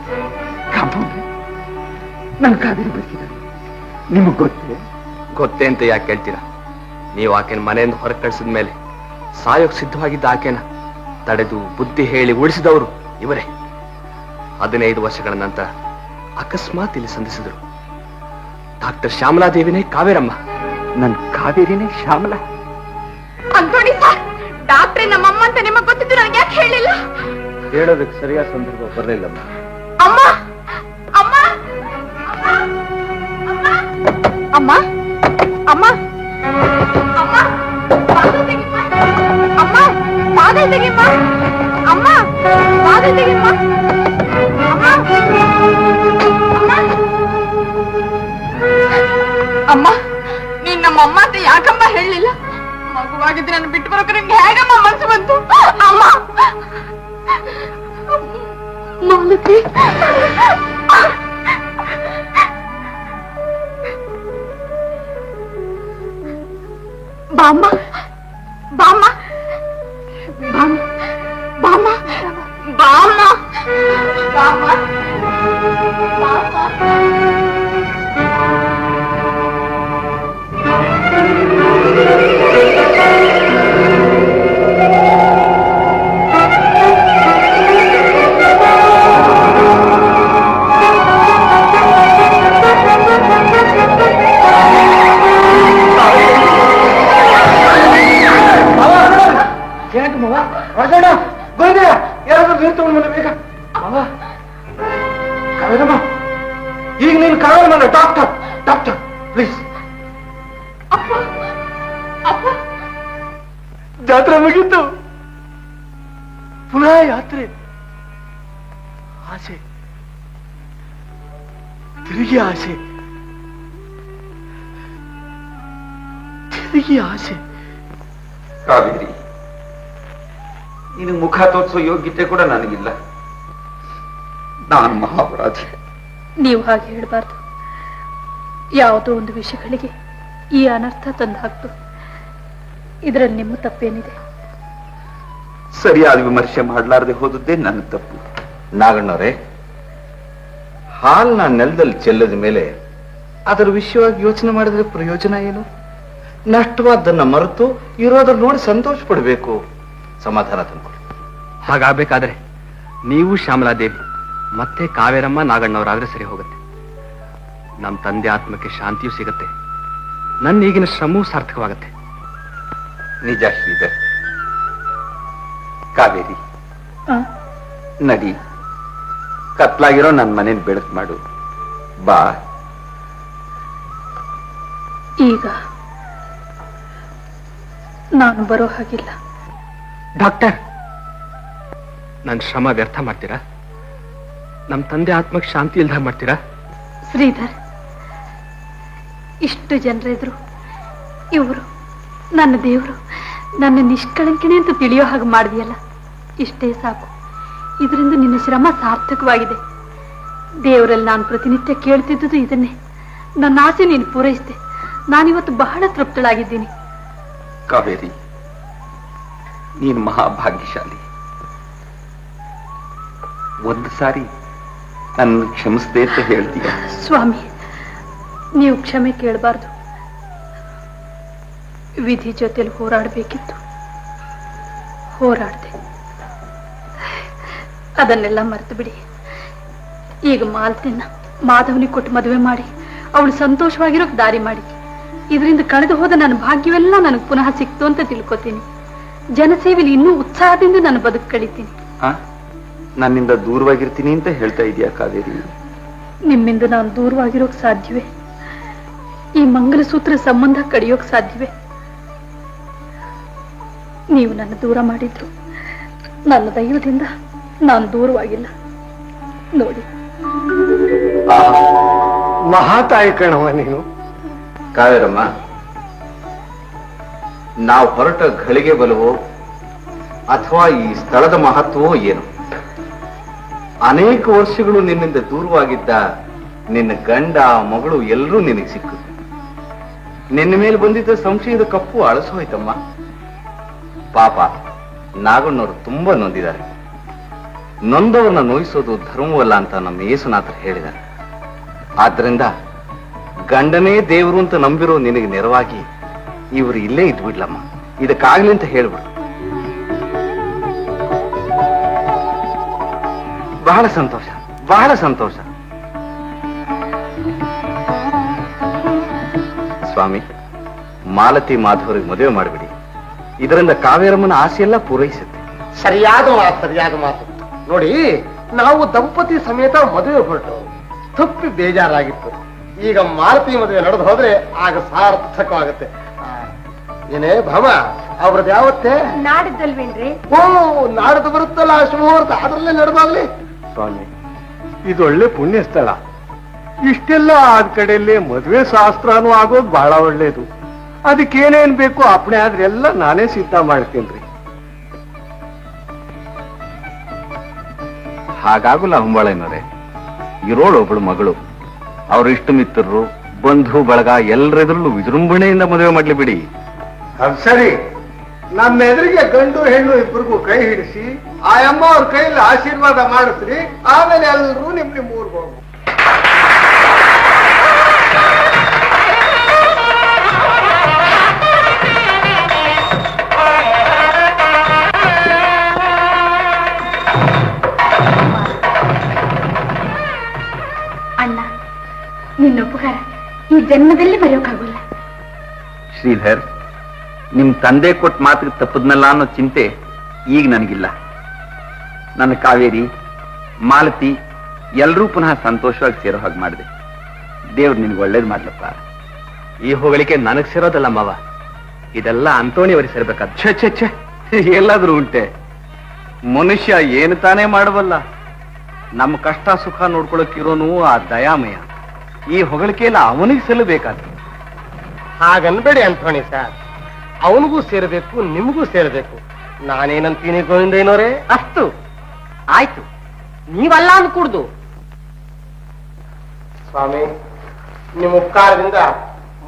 ನನ್ನ ಕಾವೇರಿ ಬದುಕಿದ್ದಾಳೆ. ನಿಮಗ್ ಗೊತ್ತೇ? ಗೊತ್ತೇ ಅಂತ ಯಾಕೆ ಕೇಳ್ತೀರಾ? ನೀವು ಆಕೆನ ಮನೆಯಿಂದ ಹೊರಗೆ ಕಳಿಸಿದ ಮೇಲೆ ಸಾಯೋಕ್ ಸಿದ್ಧವಾಗಿದ್ದ ಆಕೆನ ತಡೆದು ಬುದ್ಧಿ ಹೇಳಿ ಉಳಿಸಿದವರು ಇವರೇ. 15 ವರ್ಷಗಳ ನಂತರ ಅಕಸ್ಮಾತ್ ಇಲ್ಲಿ ಸಂಧಿಸಿದ್ರು. ಡಾಕ್ಟರ್ ಶ್ಯಾಮಲಾದೇವಿನೇ ಕಾವೇರಮ್ಮ. ನನ್ ಕಾವೇರಿನೇ ಶ್ಯಾಮಲಾ. ಅಂತೋಣಿ ಸರ್, ಡಾಕ್ಟ್ರೆ ನಮ್ಮಮ್ಮ ಅಂತ ನಿಮಗೆ ಗೊತ್ತಿದ್ದು ನನಗೆ ಯಾಕೆ ಹೇಳಿಲ್ಲ? ಹೇಳೋದಕ್ಕೆ ಸರಿಯಾದ ಸಂದರ್ಭ ಬರಲಿಲ್ಲಮ್ಮ. ಅಮ್ಮ ಅಮ್ಮ ಅಮ್ಮ ಅಮ್ಮ ಅಮ್ಮ ಬಾಗಿಲು ತೆಗಿಮ್ಮ. ಅಮ್ಮ ಬಾಗಿಲು ತೆಗಿಮ್ಮ. ಅಮ್ಮ ಬಾಗಿಲು ತೆಗಿಮ್ಮ. ಅಮ್ಮ ನೀನ್ ನಮ್ಮಮ್ಮ ಅಂತ ಯಾಕಮ್ಮ ಹೇಳಲಿಲ್ಲ? ಮಗುವಾಗಿದ್ರೆ ನಾನು ಬಿಟ್ಟು ಬರೋಕೆ ನಿಮ್ಗೆ ಹೇಗಮ್ಮ ಮನಸ್ಸು ಬಂತು? ಅಮ್ಮ ಮಾಲತಿ, ಬಾಮ್ಮ ಬಾಮ್ಮ ಬಾಮ್ಮ ಬಾಮ್ಮ ಬಾಮ್ಮ ಬಾಮ್ಮ ಈಗ ನೀನು ಕಾವೇರಮ್ಮ ನನ್ನನ್ನು ಡಾಕ್ಟರ್ ಡಾಕ್ಟರ್ ಪ್ಲೀಸ್. ಜಾತ್ರೆ ಮುಗೀತು, ಪುನಃ ಯಾತ್ರೆ. ಆಸೆ, ತಿರುಗಿ ಆಸೆ, ತಿರುಗಿ ಆಸೆ. ಕಾವೇರಿ, ನಿನಗೆ ಮುಖ ತೋರಿಸೋ ಯೋಗ್ಯತೆ ಕೂಡ ನನಗಿಲ್ಲ. ನಾನು ಮಹಾಪರಾಧಿ. ನೀವು ಹಾಗೆ ಹೇಳಬಾರ್ದು. ಯಾವುದೋ ಒಂದು ವಿಷಯಗಳಿಗೆ ಈ ಅನರ್ಥ ತಂದು ಹಾಕ್ತು. ಇದರಲ್ಲಿ ನಿಮ್ಮ ತಪ್ಪೇನಿದೆ? ಸರಿಯಾದ ವಿಮರ್ಶೆ ಮಾಡಲಾರದೆ ಹೋದದ್ದೇ ನನ್ನ ತಪ್ಪು. ನಾಗಣ್ಣವರೇ, ಹಾಲ್ನ ನೆಲದಲ್ಲಿ ಚೆಲ್ಲದ ಮೇಲೆ ಅದರ ವಿಷಯವಾಗಿ ಯೋಚನೆ ಮಾಡಿದ್ರೆ ಪ್ರಯೋಜನ ಏನು? ನಷ್ಟವಾದ್ದನ್ನ ಮರೆತು ಇರೋದ್ರ ನೋಡಿ ಸಂತೋಷ ಪಡಬೇಕು. ಸಮಾಧಾನ ತಂದ್ಕೊಡಿ. ಹಾಗಾಗಬೇಕಾದ್ರೆ ನೀವು ಶ್ಯಾಮಲಾದೇವಿ ಮತ್ತೆ ಕಾವೇರಮ್ಮ ನಾಗಣ್ಣವರಾದ್ರೆ ಸರಿ ಹೋಗುತ್ತೆ. ನಮ್ಮ ತಂದೆ ಆತ್ಮಕ್ಕೆ ಶಾಂತಿಯೂ ಸಿಗತ್ತೆ, ನನ್ನ ಈಗಿನ ಶ್ರಮವೂ ಸಾರ್ಥಕವಾಗತ್ತೆ. ನಿಜ ಶ್ರೀಧರ್. ಕಾವೇರಿ, ನಡಿ, ಕತ್ಲಾಗಿರೋ ನನ್ನ ಮನೇನ ಬೆಳಕು ಮಾಡು. ಬಾ. ಈಗ ನಾನು ಬರೋ ಹಾಗಿಲ್ಲ. ಡಾಕ್ಟರ್, ನನ್ನ ಶ್ರಮ ವ್ಯರ್ಥ ಮಾಡ್ತೀರಾ? ನಮ್ಮ ತಂದೆ ಆತ್ಮಕ್ಕೆ ಶಾಂತಿ ಇಲ್ದ ಮಾಡ್ತೀರಾ? ಶ್ರೀಧರ್, ಇಷ್ಟು ಜನರೆದ್ರು ಇವರು ನನ್ನ ದೇವರು, ನನ್ನ ನಿಷ್ಕಳಂಕಿಣಿ ಅಂತ ತಿಳಿಯೋ ಹಾಗೆ ಮಾಡಿದೆಯಲ್ಲ, ಇಷ್ಟೇ ಸಾಕು. ಇದರಿಂದ ನಿನ್ನ ಶ್ರಮ ಸಾರ್ಥಕವಾಗಿದೆ. ದೇವರಲ್ಲಿ ನಾನು ಪ್ರತಿನಿತ್ಯ ಕೇಳ್ತಿದ್ದುದು ಇದನ್ನೇ. ನನ್ನ ಆಸೆ ನೀನು ಪೂರೈಸಿದೆ. ನಾನಿವತ್ತು ಬಹಳ ತೃಪ್ತಳಾಗಿದ್ದೀನಿ. ಕಾವೇರಿ, ನೀನು ಮಹಾಭಾಗ್ಯಶಾಲಿ. ಒಂದು ಸಾರಿ ನನ್ನ ಕ್ಷಮಿಸದೆ ಅಂತ ಹೇಳ್ತೀಯ? ಸ್ವಾಮಿ, ನೀವು ಕ್ಷಮೆ ಕೇಳಬಾರ್ದು. ವಿಧಿ ಜೊತೆಲಿ ಹೋರಾಡಬೇಕಿತ್ತು, ಹೋರಾಡ್ದೆ. ಅದನ್ನೆಲ್ಲ ಮರೆತು ಬಿಡಿ. ಈಗ ಮಾಲ್ತಿನ ಮಾಧವನಿಗೆ ಕೊಟ್ಟು ಮದುವೆ ಮಾಡಿ ಅವಳು ಸಂತೋಷವಾಗಿರೋಕ್ ದಾರಿ ಮಾಡಿ. ಇದರಿಂದ ಕಳೆದು ಹೋದ ನನ್ನ ಭಾಗ್ಯವೆಲ್ಲ ನನಗೆ ಪುನಃ ಸಿಕ್ತು ಅಂತ ತಿಳ್ಕೊತೀನಿ. ಜನಸೇವೆಲಿ ಇನ್ನೂ ಉತ್ಸಾಹದಿಂದ ನಾನು ಬದುಕು ಕಳಿತೀನಿ. ನನ್ನಿಂದ ದೂರವಾಗಿರ್ತೀನಿ ಅಂತ ಹೇಳ್ತಾ ಇದೀಯಾ ಕಾವೇರಿ? ನಿಮ್ಮಿಂದ ನಾನು ದೂರವಾಗಿರೋಕ್ ಸಾಧ್ಯವೇ? ಈ ಮಂಗಲಸೂತ್ರ ಸಂಬಂಧ ಕಡಿಯೋಕ್ ಸಾಧ್ಯವೇ? ನೀವು ನನ್ನ ದೂರ ಮಾಡಿದ್ರು ನನ್ನ ದೈವದಿಂದ ನಾನು ದೂರವಾಗಿಲ್ಲ. ನೋಡಿ, ಮಹಾತಾಯಿ ಕಣವ ನೀನು. ಕಾವೇರಮ್ಮ, ನಾವು ಹೊರಟ ಘಳಿಗೆ ಬಲವೋ ಅಥವಾ ಈ ಸ್ಥಳದ ಮಹತ್ವವೋ ಏನು, ಅನೇಕ ವರ್ಷಗಳು ನಿನ್ನಿಂದ ದೂರವಾಗಿದ್ದ ನಿನ್ನ ಗಂಡ ಮಗಳು ಎಲ್ಲರೂ ನಿನಗೆ ಸಿಕ್ಕು. ನಿನ್ನ ಮೇಲೆ ಬಂದಿದ್ದ ಸಂಶಯದ ಕಪ್ಪು ಅಳಸೋಯ್ತಮ್ಮ. ಪಾಪ, ನಾಗಣ್ಣವರು ತುಂಬಾ ನೊಂದಿದ್ದಾರೆ. ನೊಂದವರನ್ನ ನೋಯಿಸೋದು ಧರ್ಮವಲ್ಲ ಅಂತ ನಮ್ಮ ಯೇಸುನಾಥರು ಹೇಳಿದ್ದಾರೆ. ಆದ್ರಿಂದ ಗಂಡನೇ ದೇವರು ಅಂತ ನಂಬಿರೋ ನಿನಗೆ ನೆರವಾಗಿ ಇವರು ಇಲ್ಲೇ ಇದ್ಬಿಡ್ಲಮ್ಮ. ಇದಕ್ಕಾಗ್ಲಿ ಅಂತ ಹೇಳ್ಬಿಡು. ಬಹಳ ಸಂತೋಷ, ಬಹಳ ಸಂತೋಷ. ಸ್ವಾಮಿ, ಮಾಲತಿ ಮಾಧವರಿಗೆ ಮದುವೆ ಮಾಡಿಬಿಡಿ. ಇದರಿಂದ ಕಾವೇರಮ್ಮನ ಆಸೆಯೆಲ್ಲ ಪೂರೈಸುತ್ತೆ. ಸರಿಯಾದ ಮಾತು, ಸರಿಯಾದ ಮಾತು. ನೋಡಿ, ನಾವು ದಂಪತಿ ಸಮೇತ ಮದುವೆ ಹೊರಟು ತಪ್ಪಿ ಬೇಜಾರಾಗಿತ್ತು. ಈಗ ಮಾಲತಿ ಮದುವೆ ನಡೆದು ಹೋದ್ರೆ ಆಗ ಸಾರ್ಥಕವಾಗುತ್ತೆ. ಏನೇ ಭಾಮ, ಅವ್ರದ್ದು ಯಾವತ್ತೇ? ನಾಡಿದ್ದಲ್ವೇನ್ರಿ? ಓ, ನಾಡ್ದು ಬರುತ್ತಲ್ಲ ಶುಭಮುಹೂರ್ತ, ಅದರಲ್ಲೇ ನಡೆದಾಗ್ಲಿ. ಸ್ವಾಮಿ, ಇದೊಳ್ಳೆ ಪುಣ್ಯ ಸ್ಥಳ. ಇಷ್ಟೆಲ್ಲ ಆದ ಕಡೆಯಲ್ಲೇ ಮದುವೆ ಶಾಸ್ತ್ರನೂ ಆಗೋದು ಬಹಳ ಒಳ್ಳೇದು. ಅದಕ್ಕೇನೇನ್ ಬೇಕು ಅಪ್ಪಣೆ ಆದ್ರೆ ಎಲ್ಲ ನಾನೇ ಸಿದ್ಧ ಮಾಡ್ತೇನ್ರಿ. ಹಾಗಾಗಲ್ಲ ಹುಂಬಾಳೇನವ್ರೆ. ಇರೋಳು ಒಬ್ಬಳು ಮಗಳು, ಅವ್ರ ಇಷ್ಟ ಮಿತ್ರರು ಬಂಧು ಬಳಗ ಎಲ್ಲರೆದುರಲ್ಲೂ ವಿಜೃಂಭಣೆಯಿಂದ ಮದುವೆ ಮಾಡ್ಲಿ ಬಿಡಿ. ಅದು ಸರಿ, ನಮ್ಮ ಎದುರಿಗೆ ಗಂಡು ಹೆಣ್ಣು ಇಬ್ಬರಿಗೂ ಕೈ ಹಿಡಿಸಿ ಆ ಅಮ್ಮ ಅವ್ರ ಕೈಯಲ್ಲಿ ಆಶೀರ್ವಾದ ಮಾಡಿಸ್ರಿ. ಆಮೇಲೆ ಎಲ್ಲರೂ ನಿಮ್ ಊರ್ಗೆ ಹೋಗು. ಅಣ್ಣ, ನಿನ್ನ ಉಪಕಾರ ಈ ಜನ್ಮದಲ್ಲಿ ಬರೆಯೋಕ್ಕಾಗಲ್ಲ. ಶ್ರೀಧರ್, ನಿಮ್ ತಂದೆ ಕೊಟ್ಟ ಮಾತಿಗೆ ತಪ್ಪದ್ನಲ್ಲ ಅನ್ನೋ ಚಿಂತೆ ಈಗ ನನಗಿಲ್ಲ. ನನ್ನ ಕಾವೇರಿ, ಮಾಲತಿ ಎಲ್ಲರೂ ಪುನಃ ಸಂತೋಷವಾಗಿ ಸೇರೋ ಹಾಗೆ ಮಾಡಿದೆ. ದೇವ್ರು ನಿನ್ಗೆ ಒಳ್ಳೇದು ಮಾಡ್ಲಪ್ಪ. ಈ ಹೊಗಳಿಕೆ ನನಗ್ ಸೇರೋದಲ್ಲ ಮಾವ, ಇದೆಲ್ಲ ಅಂತೋಣಿಯವರಿಗೆ ಸೇರ್ಬೇಕಾದ. ಛೆ ಛೆ ಎಲ್ಲಾದ್ರೂ ಉಂಟೆ? ಮನುಷ್ಯ ಏನು ತಾನೇ ಮಾಡಬಲ್ಲ? ನಮ್ಮ ಕಷ್ಟ ಸುಖ ನೋಡ್ಕೊಳಕ್ಕಿರೋನು ಆ ದಯಾಮಯ. ಈ ಹೊಗಳಿಕೆ ಎಲ್ಲ ಅವನಿಗೆ ಸಲ್ಲಬೇಕಾದ. ಹಾಗನ್ಬೇಡಿ ಅಂಥೋಣಿ ಸರ್, ಅವನಿಗೂ ಸೇರಬೇಕು, ನಿಮಗೂ ಸೇರಬೇಕು. ನಾನೇನಂತೀನಿ ಗೋವಿಂದಯ್ಯನವರೇ? ಅಷ್ಟು ಆಯ್ತು, ನೀವಲ್ಲ ಅನ್ಕೂಡ್ದು. ಸ್ವಾಮಿ, ನಿಮ್ಮ ಉಪಕಾರದಿಂದ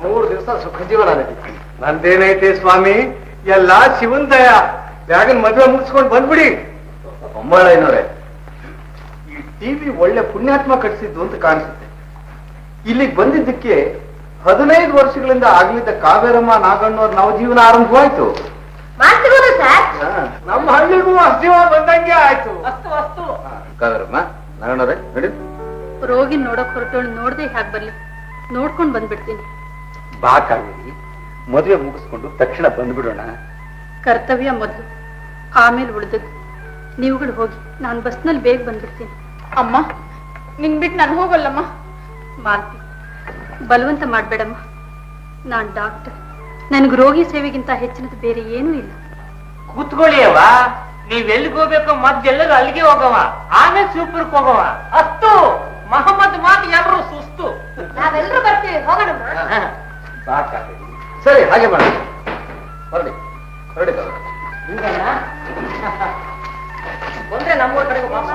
3 ದಿವಸ ಸುಖ ಜೀವನ ನಡೀತು. ನಂದೇನೈತೆ ಸ್ವಾಮಿ, ಎಲ್ಲ ಶಿವನ್ ದಯ. ಬ್ಯಾಗನ್ ಮದುವೆ ಮುಗಿಸ್ಕೊಂಡು ಬಂದ್ಬಿಡಿ. ಒಂಬಳೈನವ್ರೆ, ಈ ಟಿವಿ ಒಳ್ಳೆ ಪುಣ್ಯಾತ್ಮ ಕಟ್ಸಿದ್ದು ಅಂತ ಕಾಣಿಸುತ್ತೆ. ಇಲ್ಲಿಗೆ ಬಂದಿದ್ದಕ್ಕೆ 15 ವರ್ಷಗಳಿಂದ ಆಗ್ಲಿದ್ದ ಕಾವೇರಮ್ಮ ನಾಗಣ್ಣವ್ರ ನವಜೀವನ ಆರಂಭವಾಯ್ತು. ಮಾಡ್ತಿರೋದು ಸರ್. ನಮ್ಮ ಹಳ್ಳಿಗೂ ಅಸ್ತಿವ ಬಂದಂಗೆ ಆಯ್ತು. ಅಷ್ಟು ಅಷ್ಟು. ಕಾವೇರಮ್ಮ, ನಾಗಣ್ಣವ್ರೆ ನಡಿ. ರೋಗಿ ನೋಡಕ್ ಹೊರಟೋಳು ನೋಡ್ದೆ ಹ್ಯಾಕ್ ಬರ್ಲಿ, ನೋಡ್ಕೊಂಡ್ ಬಂದ್ಬಿಡ್ತೀನಿ. ಬಾ ಕಾವೇರಿ, ಮದುವೆ ಮುಗಿಸ್ಕೊಂಡು ತಕ್ಷಣ ಬಂದ್ಬಿಡೋಣ. ಕರ್ತವ್ಯ ಮೊದಲು, ಆಮೇಲೆ ಉಳಿದದ್ದು. ನೀವುಗಳು ಹೋಗಿ, ನಾನು ಬಸ್ನಲ್ಲಿ ಬೇಗ ಬಂದ್ಬಿಡ್ತೀನಿ. ಅಮ್ಮ, ನಿನ್ ಬಿಟ್ಟು ನಾನು ಹೋಗಲ್ಲಮ್ಮ. ಮಾಲ್ತಿ, ಬಲವಂತ ಮಾಡ್ಬೇಡಮ್ಮ. ನಾನ್ ಡಾಕ್ಟರ್, ನನಗೆ ರೋಗಿ ಸೇವೆಗಿಂತ ಹೆಚ್ಚಿನದು ಬೇರೆ ಏನೂ ಇಲ್ಲ. ಕೂತ್ಕೊಳ್ಳಿ ಅವ್ವ, ನೀವ್ ಎಲ್ಲಿಗೆ ಹೋಗ್ಬೇಕು ಮದ್ದೆಲ್ಲರೂ ಅಲ್ಲಿಗೆ ಹೋಗವ, ಆಮೇಲೆ ಸೂಪರ್ಕ್ ಹೋಗವ. ಅಷ್ಟು ಮಹಮ್ಮದ್ ಮಾತು ಎಲ್ಲರೂ ಸುಸ್ತು. ನಾವೆಲ್ಲರೂ ಬರ್ತೀವಿ, ಹೋಗೋಣ. ಬಾ ಕಾವೇರಿ. ಸರಿ, ಹಾಗೆ ಮಾಡಿ. ಹೊರಡಿ ಹೊರಡಿ ಕಾವೇರಿ. ಬಂದ್ರೆ ನಮ್ಮೂರ ಕಡೆಗೆ ವಾಸ.